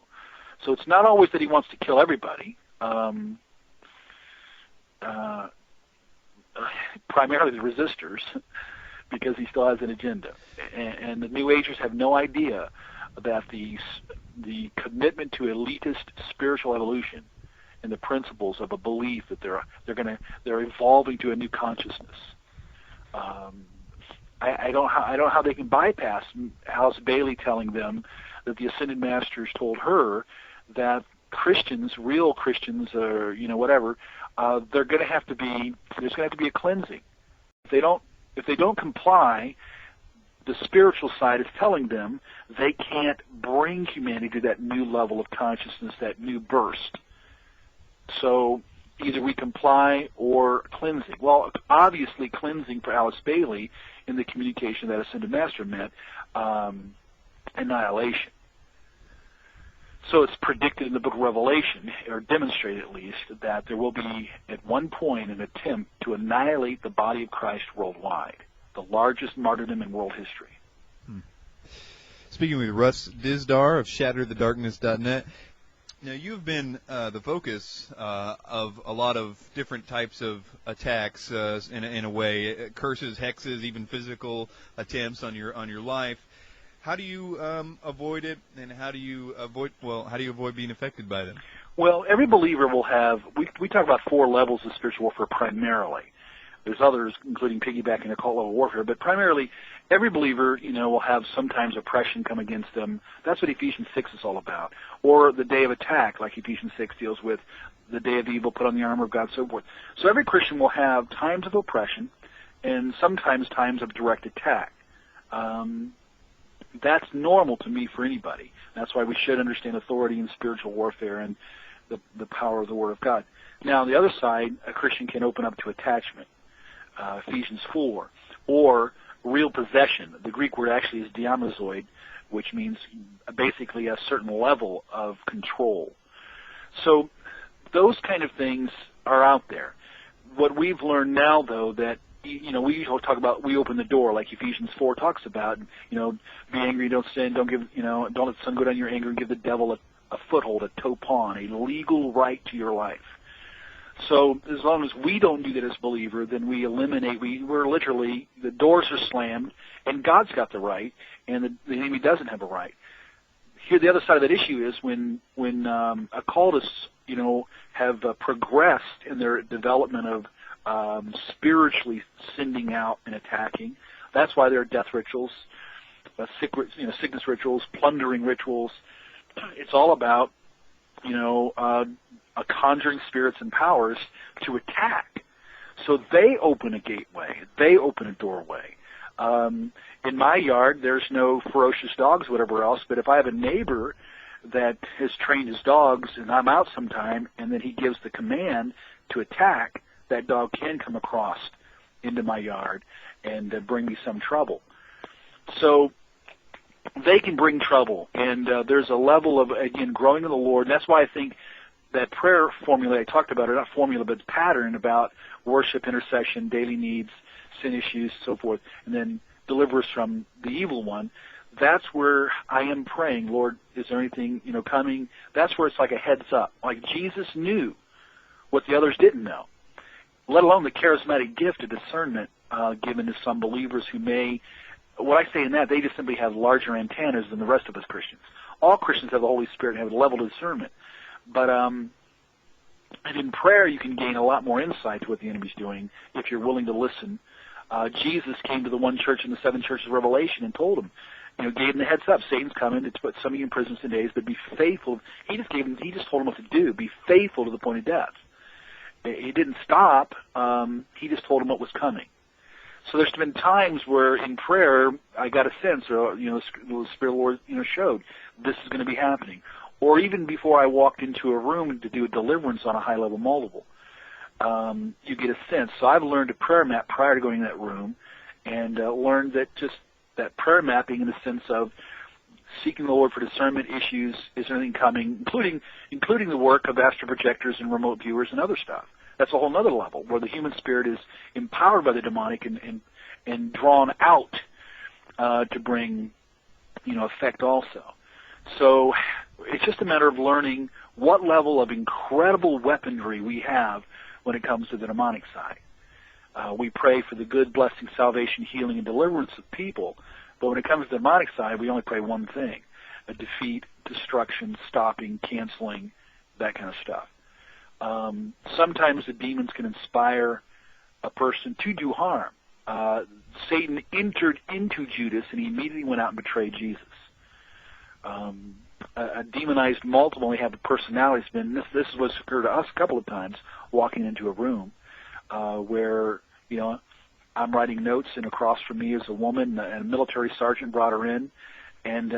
So it's not always that he wants to kill everybody. Primarily the resistors, because he still has an agenda. And the New Agers have no idea that the commitment to elitist spiritual evolution and the principles of a belief that they're evolving to a new consciousness. I don't know how they can bypass Alice Bailey telling them that the Ascended Masters told her that Christians, real Christians, or whatever, there's going to have to be a cleansing. If they don't comply, the spiritual side is telling them they can't bring humanity to that new level of consciousness, that new burst. So either we comply or cleansing. Well, obviously cleansing for Alice Bailey in the communication that Ascended Master meant annihilation. So it's predicted in the book of Revelation, or demonstrated at least, that there will be at one point an attempt to annihilate the body of Christ worldwide, the largest martyrdom in world history. Speaking with Russ Dizdar of ShatterTheDarkness.net, now you've been the focus of a lot of different types of attacks in a way, curses, hexes, even physical attempts on your life. How do you avoid it, and how do you avoid being affected by them? Well, every believer will have. We talk about 4 levels of spiritual warfare primarily. There's others, including piggybacking occult level warfare, but primarily every believer, will have sometimes oppression come against them. That's what Ephesians 6 is all about. Or the day of attack, like Ephesians 6 deals with the day of evil, put on the armor of God, so forth. So every Christian will have times of oppression and sometimes times of direct attack. That's normal to me for anybody. That's why we should understand authority in spiritual warfare and the power of the Word of God. Now, on the other side, a Christian can open up to attachment, Ephesians 4, or real possession. The Greek word actually is diamezoid, which means basically a certain level of control. So those kind of things are out there. What we've learned now, though, that we usually talk about we open the door, like Ephesians 4 talks about. Be angry, don't sin, don't let the sun go down your anger, and give the devil a foothold, a toe pawn, a legal right to your life. So as long as we don't do that as a believer, then we eliminate. We're literally, the doors are slammed, and God's got the right, and the enemy doesn't have a right. Here, the other side of that issue is when occultists, have progressed in their development of spiritually sending out and attacking. That's why there are death rituals, sickness rituals, plundering rituals. It's all about, conjuring spirits and powers to attack. So they open a gateway. They open a doorway. In my yard, there's no ferocious dogs, whatever else, but if I have a neighbor that has trained his dogs and I'm out sometime and then he gives the command to attack, that dog can come across into my yard and bring me some trouble. So they can bring trouble, and there's a level of, again, growing in the Lord. And that's why I think that prayer formula I talked about, or not formula, but pattern about worship, intercession, daily needs, sin issues, so forth, and then deliver us from the evil one, that's where I am praying, Lord, is there anything, coming? That's where it's like a heads up. Like Jesus knew what the others didn't know, let alone the charismatic gift of discernment given to some believers who may, what I say in that, they just simply have larger antennas than the rest of us Christians. All Christians have the Holy Spirit and have a level of discernment. But and in prayer, you can gain a lot more insight to what the enemy's doing if you're willing to listen. Jesus came to the one church in the seven churches of Revelation and told them, gave them the heads up. Satan's coming to put some of you in prison 10 days, but be faithful. He just told them what to do. Be faithful to the point of death. He didn't stop. He just told them what was coming. So there's been times where in prayer I got a sense, or the Spirit of the Lord, showed this is going to be happening. Or even before I walked into a room to do a deliverance on a high-level multiple, you get a sense. So I've learned a prayer map prior to going in that room, and learned that just that prayer mapping in the sense of seeking the Lord for discernment issues, is there anything coming, including the work of astral projectors and remote viewers and other stuff. That's a whole other level where the human spirit is empowered by the demonic and drawn out to bring effect also. So it's just a matter of learning what level of incredible weaponry we have when it comes to the demonic side. We pray for the good, blessing, salvation, healing, and deliverance of people, but when it comes to the demonic side, we only pray one thing: a defeat, destruction, stopping, canceling, that kind of stuff. Sometimes the demons can inspire a person to do harm. Satan entered into Judas, and he immediately went out and betrayed Jesus. A demonized multiple may have a personality spin. This is what's occurred to us a couple of times, walking into a room where, I'm writing notes, and across from me is a woman, and a military sergeant brought her in. And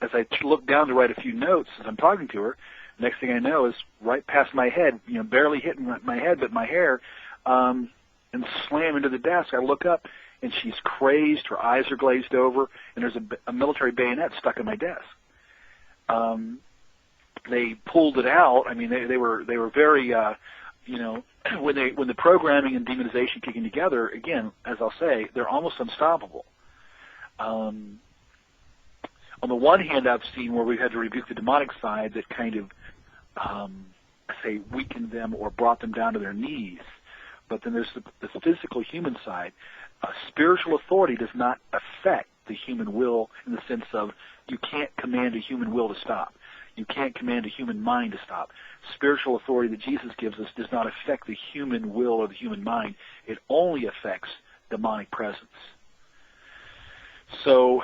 as I look down to write a few notes as I'm talking to her, next thing I know is right past my head, barely hitting my head, but my hair, and slam into the desk. I look up, and she's crazed. Her eyes are glazed over, and there's a military bayonet stuck in my desk. They pulled it out. I mean, they were very, when the programming and demonization kicking together, again, as I'll say, they're almost unstoppable. On the one hand, I've seen where we've had to rebuke the demonic side that kind of, weakened them or brought them down to their knees. But then there's the physical human side. Spiritual authority does not affect the human will in the sense of you can't command a human will to stop. You can't command a human mind to stop. Spiritual authority that Jesus gives us does not affect the human will or the human mind. It only affects demonic presence. So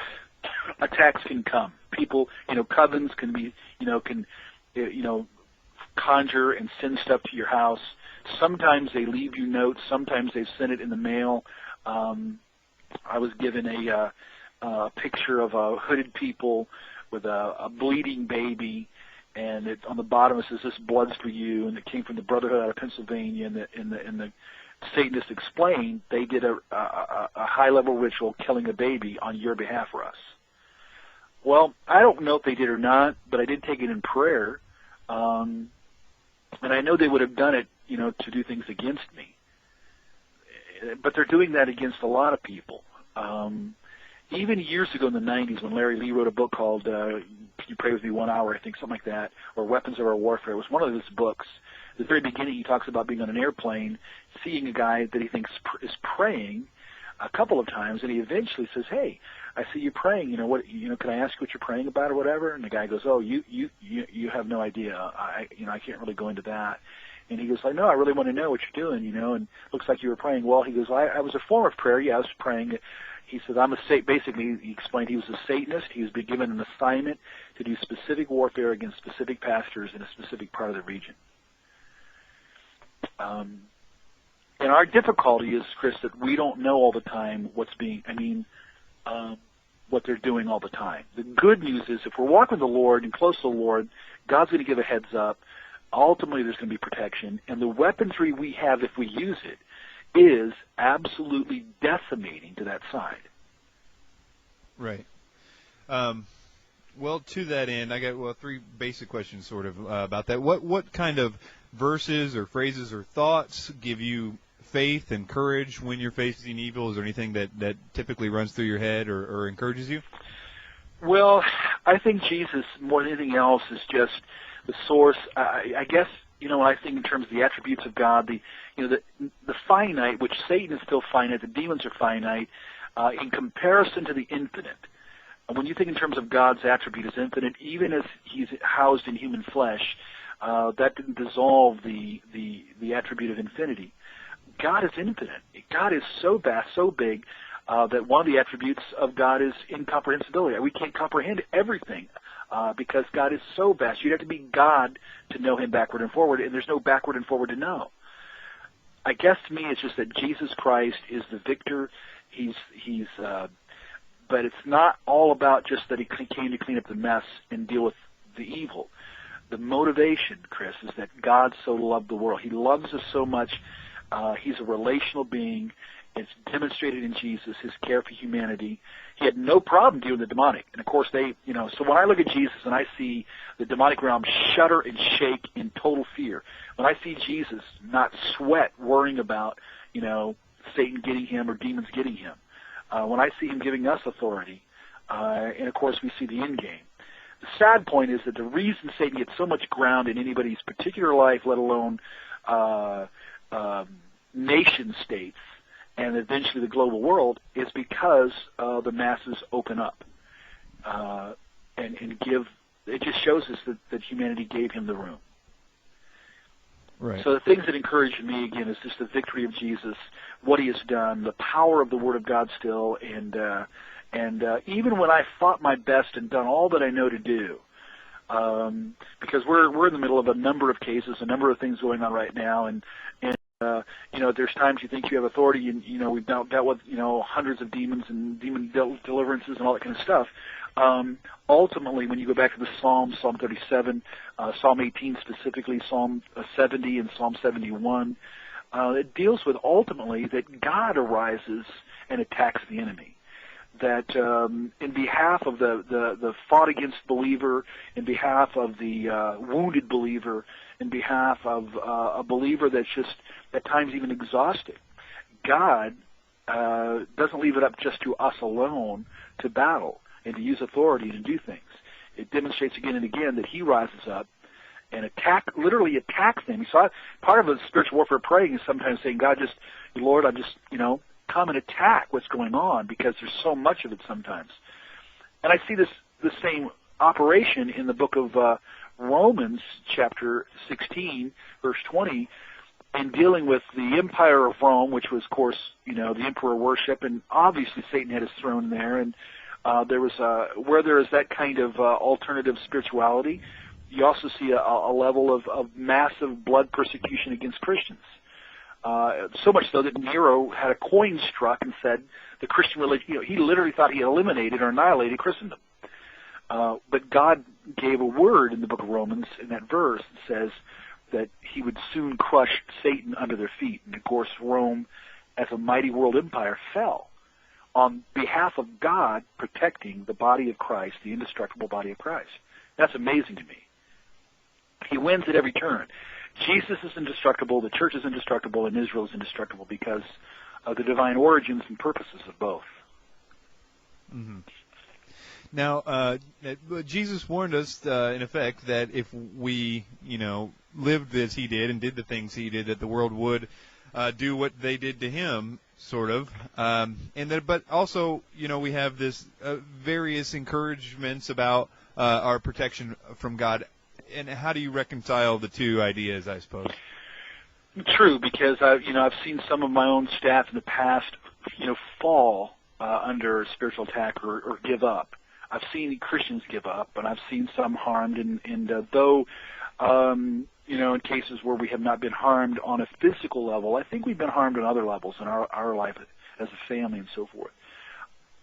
attacks can come. People, covens can be, conjure and send stuff to your house. Sometimes they leave you notes. Sometimes they send it in the mail. I was given a picture of a hooded people with a bleeding baby, and on the bottom it says, "This blood's for you," and it came from the Brotherhood out of Pennsylvania. And the Satanists explained they did a high-level ritual killing a baby on your behalf, Russ. Well, I don't know if they did or not, but I did take it in prayer, and I know they would have done it, to do things against me. But they're doing that against a lot of people. Even years ago in the 90s when Larry Lee wrote a book called Can You Pray With Me 1 Hour, I think, something like that, or Weapons of Our Warfare. It was one of his books. At the very beginning he talks about being on an airplane, seeing a guy that he thinks is praying a couple of times, and he eventually says, "Hey, I see you praying. Can I ask you what you're praying about or whatever?" And the guy goes, "Oh, you have no idea. I can't really go into that." And he goes, "No, I really want to know what you're doing, and looks like you were praying." Well, he goes, I was a form of prayer. Yeah, I was praying. He says, basically, he explained he was a Satanist. He was being given an assignment to do specific warfare against specific pastors in a specific part of the region. And our difficulty is, Chris, that we don't know all the time what they're doing all the time. The good news is if we're walking with the Lord and close to the Lord, God's going to give a heads up. Ultimately, there's going to be protection. And the weaponry we have, if we use it, is absolutely decimating to that side. Right. Well, to that end, I got three basic questions sort of about that. What kind of verses or phrases or thoughts give you faith and courage when you're facing evil? Is there anything that typically runs through your head or encourages you? Well, I think Jesus, more than anything else, is just the source. I guess, when I think in terms of the attributes of God, the finite, which Satan is still finite, the demons are finite, in comparison to the infinite. When you think in terms of God's attribute as infinite, even as he's housed in human flesh, that didn't dissolve the attribute of infinity. God is infinite. God is so vast, so big, that one of the attributes of God is incomprehensibility. We can't comprehend everything because God is so vast. You'd have to be God to know him backward and forward, and there's no backward and forward to know. I guess to me it's just that Jesus Christ is the victor. But it's not all about just that he came to clean up the mess and deal with the evil. The motivation, Chris, is that God so loved the world. He loves us so much. He's a relational being. It's demonstrated in Jesus, his care for humanity. He had no problem dealing with the demonic. And, of course, so when I look at Jesus and I see the demonic realm shudder and shake in total fear, when I see Jesus not sweat worrying about, Satan getting him or demons getting him, when I see him giving us authority, and, of course, we see the end game. The sad point is that the reason Satan gets so much ground in anybody's particular life, let alone nation states, and eventually the global world, is because the masses open up and give. It just shows us that humanity gave him the room. Right. So the things that encourage me, again, is just the victory of Jesus, what he has done, the power of the Word of God still, and even when I fought my best and done all that I know to do, because we're in the middle of a number of cases, a number of things going on right now, and there's times you think you have authority, and we've now dealt with hundreds of demons and demon deliverances and all that kind of stuff. Ultimately, when you go back to the Psalms, Psalm 37, Psalm 18 specifically, Psalm 70 and Psalm 71, it deals with ultimately that God arises and attacks the enemy. That in behalf of the fought against believer, in behalf of the wounded believer, in behalf of a believer that's just at times even exhausted, God doesn't leave it up just to us alone to battle and to use authority to do things. It demonstrates again and again that he rises up and literally attacks them. So part of a spiritual warfare praying is sometimes saying, God, Lord, I'm just, come and attack what's going on, because there's so much of it sometimes. And I see the same operation in the book of Romans chapter 16, verse 20, in dealing with the empire of Rome, which was, of course, the emperor worship, and obviously Satan had his throne there, and there was where there is that kind of alternative spirituality, you also see a level of massive blood persecution against Christians. So much so that Nero had a coin struck and said the Christian religion, he literally thought he eliminated or annihilated Christendom. But God gave a word in the book of Romans in that verse that says that he would soon crush Satan under their feet. And, of course, Rome, as a mighty world empire, fell on behalf of God protecting the body of Christ, the indestructible body of Christ. That's amazing to me. He wins at every turn. Jesus is indestructible, the church is indestructible, and Israel is indestructible because of the divine origins and purposes of both. Mm-hmm. Now, Jesus warned us, in effect, that if we, lived as he did and did the things he did, that the world would do what they did to him, sort of. But also, we have this various encouragements about our protection from God. And how do you reconcile the two ideas, I suppose? True, because I've seen some of my own staff in the past, fall under spiritual attack or give up. I've seen Christians give up, and I've seen some harmed. And though, in cases where we have not been harmed on a physical level, I think we've been harmed on other levels in our life as a family and so forth.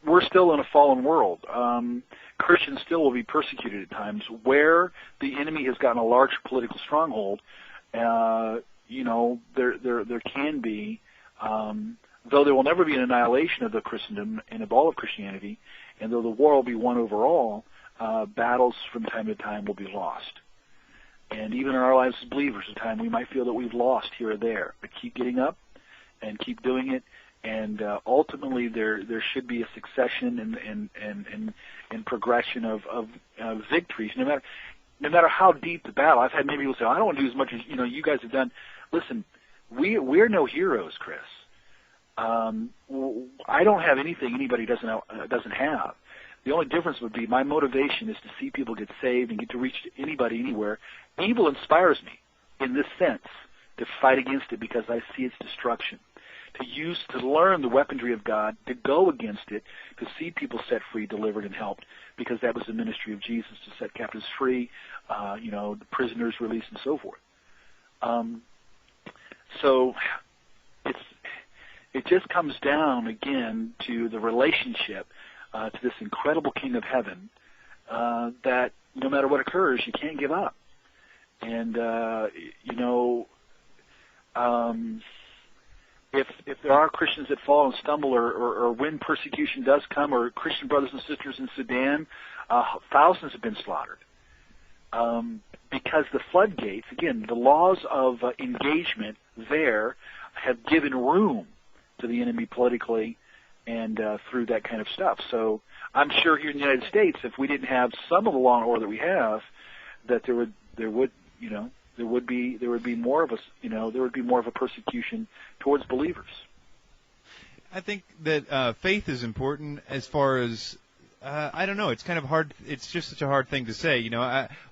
We're still in a fallen world. Christians still will be persecuted at times. Where the enemy has gotten a large political stronghold, there can be, though there will never be an annihilation of the Christendom and of all of Christianity, and though the war will be won overall, battles from time to time will be lost. And even in our lives as believers, at times we might feel that we've lost here or there, but keep getting up and keep doing it. And ultimately, there should be a succession and progression of victories, no matter how deep the battle. I've had many people say, "I don't want to do as much as you guys have done." Listen, we're no heroes, Chris. I don't have anything anybody doesn't have. The only difference would be my motivation is to see people get saved and get to reach anybody anywhere. Evil inspires me in this sense to fight against it because I see its destruction. To learn the weaponry of God, to go against it, to see people set free, delivered, and helped, because that was the ministry of Jesus, to set captives free, the prisoners released, and so forth. So it just comes down, again, to the relationship to this incredible King of Heaven that no matter what occurs, you can't give up. And, if there are Christians that fall and stumble or when persecution does come, or Christian brothers and sisters in Sudan, thousands have been slaughtered. Because the floodgates, again, the laws of engagement there have given room to the enemy politically and through that kind of stuff. So I'm sure here in the United States, if we didn't have some of the law and order that we have, that there would be more of a persecution towards believers. I think that faith is important as far as I don't know. It's kind of hard. It's just such a hard thing to say.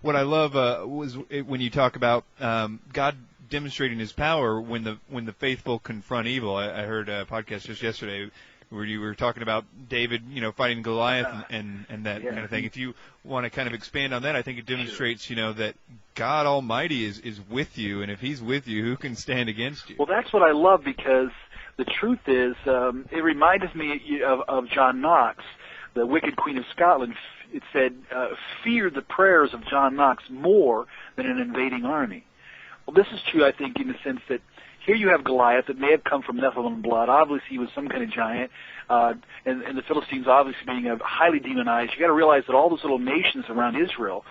What I love was when you talk about God demonstrating His power when the faithful confront evil. I heard a podcast just yesterday where you were talking about David, fighting Goliath and that kind of thing. If you want to kind of expand on that, I think it demonstrates, that God Almighty is with you, and if He's with you, who can stand against you? Well, that's what I love, because the truth is, it reminded me of John Knox, the Wicked Queen of Scotland. It said, fear the prayers of John Knox more than an invading army. Well, this is true, I think, in the sense that here you have Goliath that may have come from Nephilim blood. Obviously, he was some kind of giant, and the Philistines obviously being highly demonized. You got to realize that all those little nations around Israel,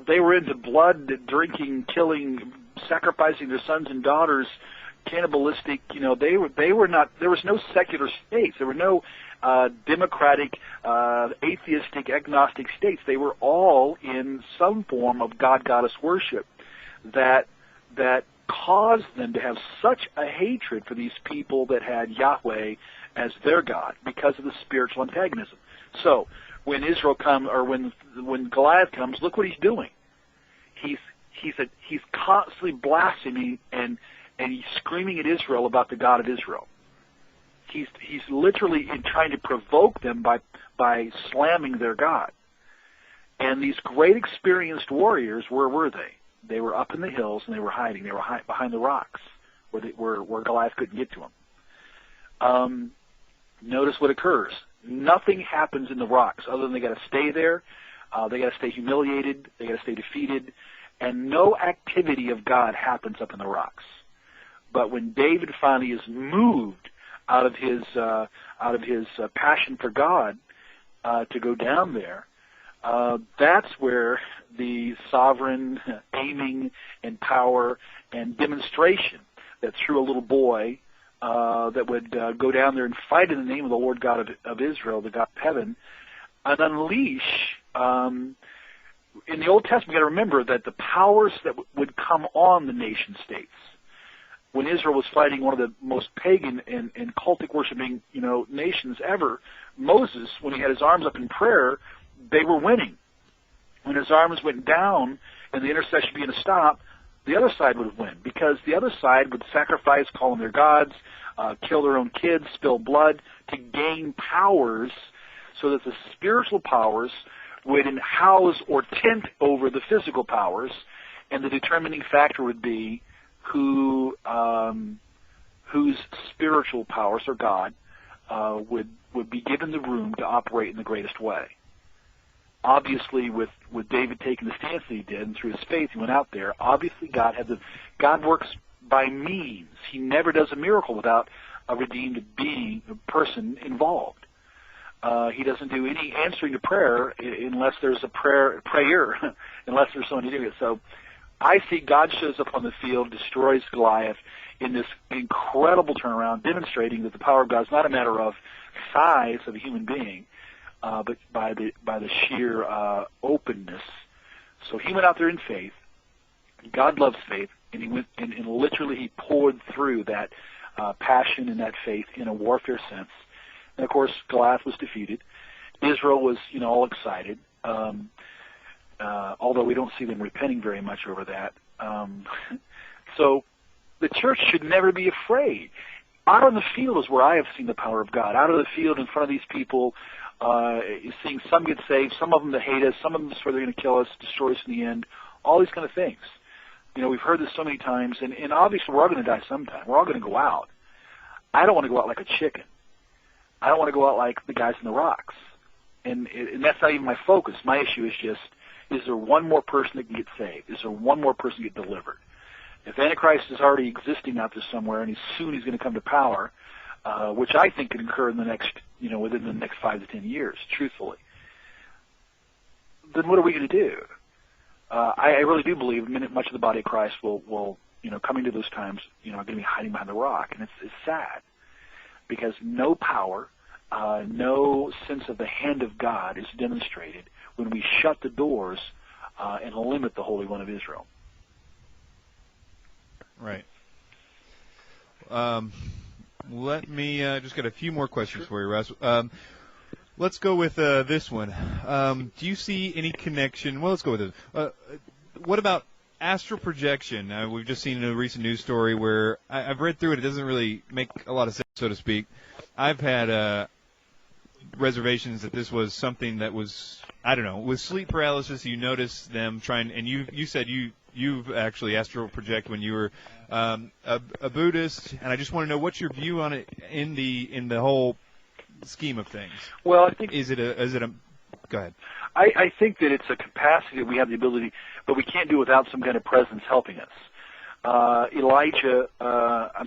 they were into blood drinking, killing, sacrificing their sons and daughters, cannibalistic. They were not. There was no secular states. There were no democratic, atheistic, agnostic states. They were all in some form of God-goddess worship that caused them to have such a hatred for these people that had Yahweh as their God because of the spiritual antagonism. So when Israel comes, or when Goliath comes, look what he's doing. he's constantly blaspheming and he's screaming at Israel about the God of Israel. He's literally trying to provoke them by slamming their God. And these great experienced warriors, where were they? They were up in the hills and they were hiding. They were behind the rocks where Goliath couldn't get to them. Notice what occurs. Nothing happens in the rocks other than they got to stay there. They got to stay humiliated. They got to stay defeated, and no activity of God happens up in the rocks. But when David finally is moved out of his passion for God to go down there, that's where the sovereign aiming and power and demonstration that through a little boy that would go down there and fight in the name of the Lord God of Israel, the God of heaven, and unleash. In the Old Testament, you got to remember that the powers that would come on the nation states, when Israel was fighting one of the most pagan and cultic worshiping nations ever, Moses, when he had his arms up in prayer, they were winning. When his arms went down and the intercession began to stop, the other side would win, because the other side would sacrifice, call on their gods, kill their own kids, spill blood to gain powers, so that the spiritual powers would house or tent over the physical powers, and the determining factor would be whose spiritual powers, or God, would be given the room to operate in the greatest way. Obviously, with David taking the stance that he did, and through his faith he went out there, obviously God works by means. He never does a miracle without a redeemed being, a person involved. He doesn't do any answering to prayer unless there's a prayer, unless there's someone to do it. So I see God shows up on the field, destroys Goliath in this incredible turnaround, demonstrating that the power of God is not a matter of size of a human being, but by the sheer openness. So he went out there in faith. God loves faith, and he went and literally he poured through that passion and that faith in a warfare sense. And of course, Goliath was defeated. Israel was, all excited. Although we don't see them repenting very much over that. So the church should never be afraid. Out on the field is where I have seen the power of God. Out of the field in front of these people, seeing some get saved, some of them that hate us, some of them swear they're going to kill us, destroy us in the end, all these kind of things. We've heard this so many times, and obviously we're all going to die sometime. We're all going to go out. I don't want to go out like a chicken. I don't want to go out like the guys in the rocks. And that's not even my focus. My issue is just, is there one more person that can get saved? Is there one more person get delivered? If Antichrist is already existing out there somewhere, and soon he's going to come to power, which I think could occur in the next, within the next 5 to 10 years, truthfully, then what are we going to do? I really do believe much of the body of Christ will coming to those times, are going to be hiding behind the rock, and it's sad, because no power, no sense of the hand of God is demonstrated when we shut the doors and limit the Holy One of Israel. Right. Let me just get a few more questions for you, Russ. Let's go with this one. Do you see any connection? Well, let's go with this. What about astral projection? We've just seen a recent news story where I've read through it. It doesn't really make a lot of sense, so to speak. I've had reservations that this was something that was, I don't know, with sleep paralysis. You notice them trying, and you said you've actually astral project when you were a Buddhist, and I just want to know what's your view on it in the whole scheme of things. Well, I think is it a go ahead. I think that it's a capacity that we have the ability, but we can't do it without some kind of presence helping us.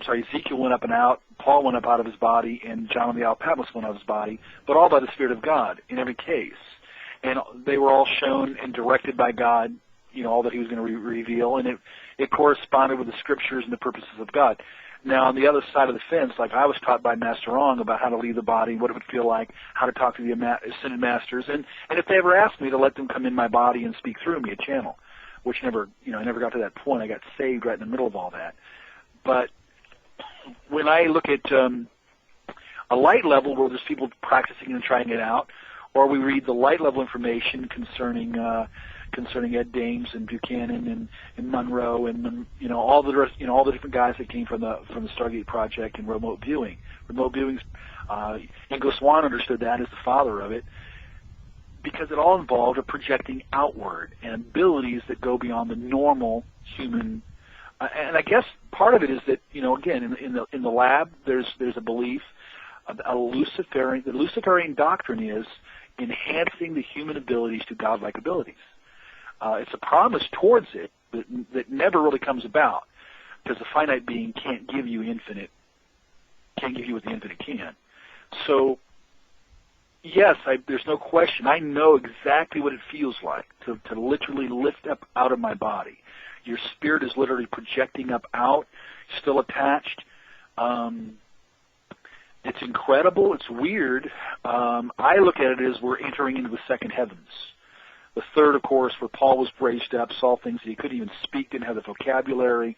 Ezekiel went up and out, Paul went up out of his body, and John of the Isle of Patmos went out of his body, but all by the Spirit of God in every case. And they were all shown and directed by God, all that he was going to reveal, and it corresponded with the Scriptures and the purposes of God. Now, on the other side of the fence, like I was taught by Master Ong about how to leave the body, what it would feel like, how to talk to the Ascended Masters, and if they ever asked me to let them come in my body and speak through me, a channel, which I never got to that point. I got saved right in the middle of all that. But when I look at a light level where there's people practicing and trying it out, or we read the light level information concerning, concerning Ed Dames and Buchanan and Monroe and all the different guys that came from the Stargate Project and remote viewing. Remote viewings, Ingo Swann understood that as the father of it, because it all involved a projecting outward and abilities that go beyond the normal human. And I guess part of it is that, again, in the lab, there's a belief, the Luciferian doctrine is enhancing the human abilities to godlike abilities. It's a promise towards it that never really comes about, because a finite being can't give you what the infinite can. So, yes, there's no question. I know exactly what it feels like to literally lift up out of my body. Your spirit is literally projecting up out, still attached. It's incredible. It's weird. I look at it as we're entering into the second heavens. The third, of course, where Paul was raised up, saw things that he couldn't even speak, didn't have the vocabulary.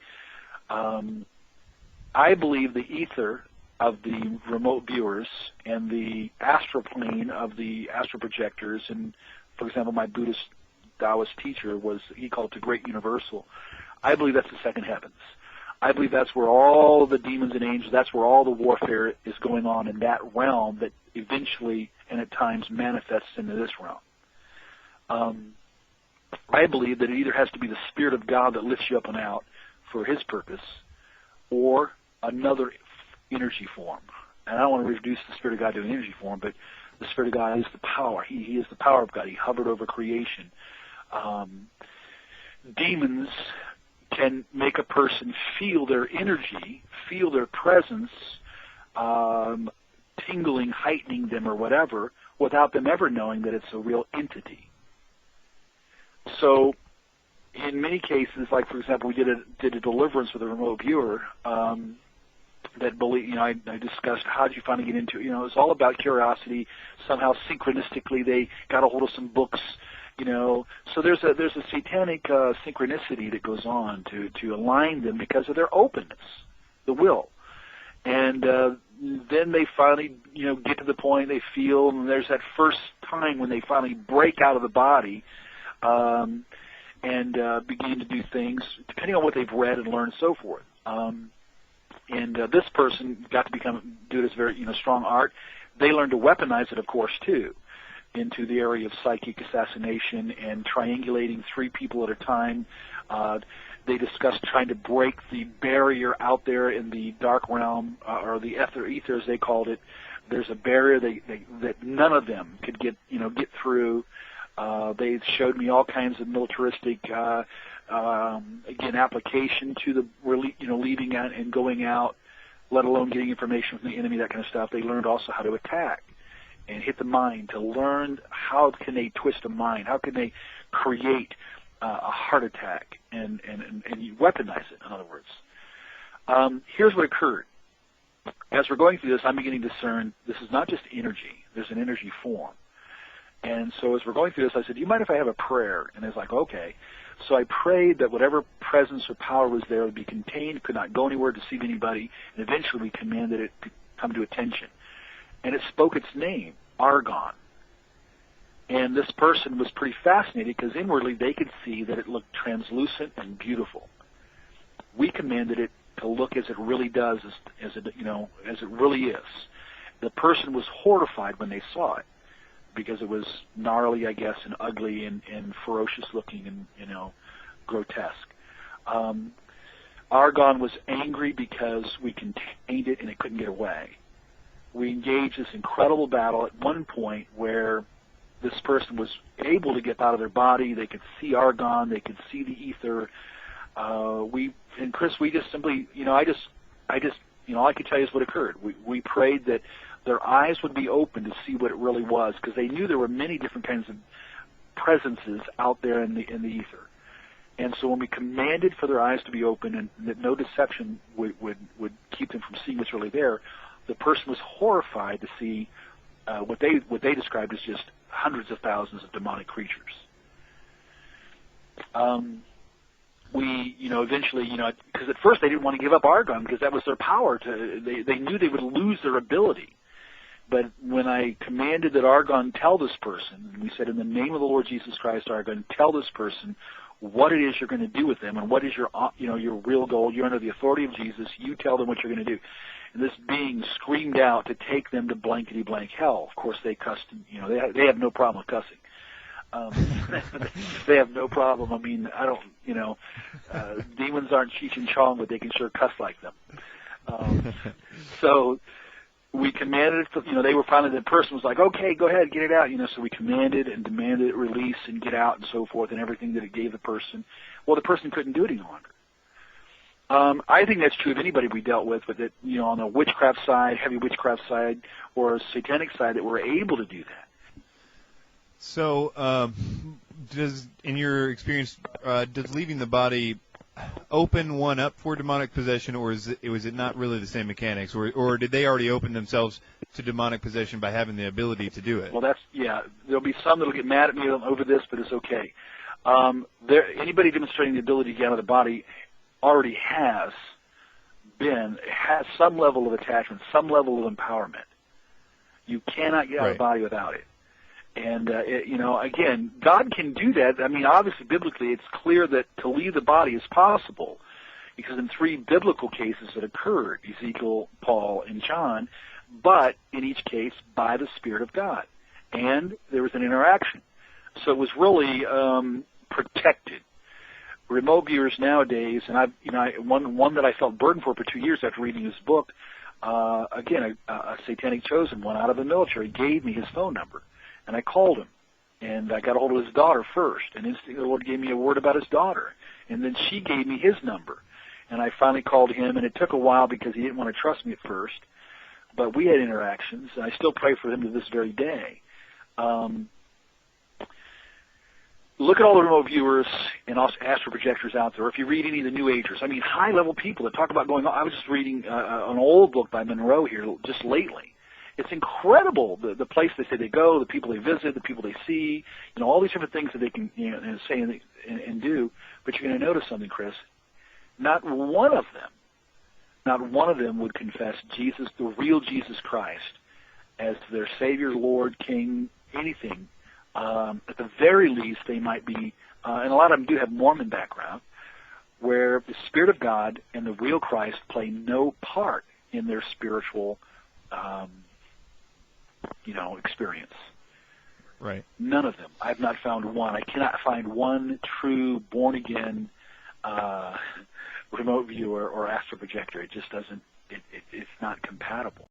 I believe the ether of the remote viewers and the astral plane of the astral projectors, and, for example, my Buddhist Taoist teacher he called it the Great Universal. I believe that's the second heavens. I believe that's where all the demons and angels, that's where all the warfare is going on in that realm that eventually and at times manifests into this realm. I believe that it either has to be the Spirit of God that lifts you up and out for His purpose, or another energy form. And I don't want to reduce the Spirit of God to an energy form, but the Spirit of God is the power. He is the power of God. He hovered over creation. Demons can make a person feel their energy, feel their presence, tingling, heightening them or whatever, without them ever knowing that it's a real entity. So in many cases, like, for example, we did a deliverance with a remote viewer, that believe, I discussed how did you finally get into it. It's all about curiosity. Somehow synchronistically they got a hold of some books, So there's a satanic synchronicity that goes on to align them because of their openness, the will. And then they finally, get to the point they feel, and there's that first time when they finally break out of the body and begin to do things, depending on what they've read and learned and so forth. And this person got to do this very, strong art. They learned to weaponize it, of course, too, into the area of psychic assassination and triangulating 3 people at a time. They discussed trying to break the barrier out there in the dark realm, or the ether, as they called it. There's a barrier that none of them could get through. They showed me all kinds of militaristic, again, application to the leaving out and going out, let alone getting information from the enemy, that kind of stuff. They learned also how to attack and hit the mind, to learn how can they twist a mind, how can they create a heart attack and you weaponize it, in other words. Here's what occurred. As we're going through this, I'm beginning to discern this is not just energy. There's an energy form. And so as we're going through this, I said, do you mind if I have a prayer? And it's like, okay. So I prayed that whatever presence or power was there would be contained, could not go anywhere, deceive anybody, and eventually we commanded it to come to attention. And it spoke its name, Argon. And this person was pretty fascinated because inwardly they could see that it looked translucent and beautiful. We commanded it to look as it really does, as it really is. The person was horrified when they saw it, because it was gnarly, I guess, and ugly and ferocious looking and, grotesque. Argon was angry because we contained it and it couldn't get away. We engaged this incredible battle at one point where this person was able to get out of their body. They could see Argon. They could see the ether. Chris, we just simply, all I could tell you is what occurred. We prayed that their eyes would be open to see what it really was, because they knew there were many different kinds of presences out there in the ether. And so when we commanded for their eyes to be open and that no deception would keep them from seeing what's really there, the person was horrified to see what they described as just hundreds of thousands of demonic creatures. We, eventually, because at first they didn't want to give up Argon because that was their power. They knew they would lose their ability But when I commanded that Argon tell this person, and we said, in the name of the Lord Jesus Christ, Argon, tell this person what it is you're going to do with them, and what is your real goal. You're under the authority of Jesus. You tell them what you're going to do. And this being screamed out to take them to blankety blank hell. Of course, they cussed. They have no problem with cussing. They have no problem. I mean, demons aren't Cheech and Chong, but they can sure cuss like them. So we commanded, they were finally, the person was like, okay, go ahead, get it out, so we commanded and demanded it release and get out and so forth, and everything that it gave the person. Well, the person couldn't do it any longer. I think that's true of anybody we dealt with, but that, on the witchcraft side, heavy witchcraft side, or satanic side, that we're able to do that. So, in your experience, does leaving the body open one up for demonic possession, or was it not really the same mechanics, or did they already open themselves to demonic possession by having the ability to do it? Well, there'll be some that'll get mad at me over this, but it's okay. Anybody demonstrating the ability to get out of the body already has some level of attachment, some level of empowerment. You cannot get out of the body without it. And, again, God can do that. I mean, obviously, biblically, it's clear that to leave the body is possible, because in 3 biblical cases that occurred, Ezekiel, Paul, and John, but in each case by the Spirit of God. And there was an interaction. So it was really protected. Remote viewers nowadays, and one that I felt burdened for 2 years after reading his book, again, a satanic chosen one out of the military gave me his phone number. And I called him, and I got a hold of his daughter first, and instantly the Lord gave me a word about his daughter, and then she gave me his number, and I finally called him, and it took a while because he didn't want to trust me at first, but we had interactions, and I still pray for him to this very day. Look at all the remote viewers and also astral projectors out there, or if you read any of the New Agers, I mean, high-level people that talk about going on. I was just reading an old book by Monroe here just lately. It's incredible, the place they say they go, the people they visit, the people they see, all these different things that they can say and do. But you're going to notice something, Chris. Not one of them would confess Jesus, the real Jesus Christ, as their Savior, Lord, King, anything. At the very least, they might be, and a lot of them do have Mormon background, where the Spirit of God and the real Christ play no part in their spiritual experience. Right. None of them. I've not found one. I cannot find one true born-again remote viewer or astral projector. It just doesn't, it's not compatible.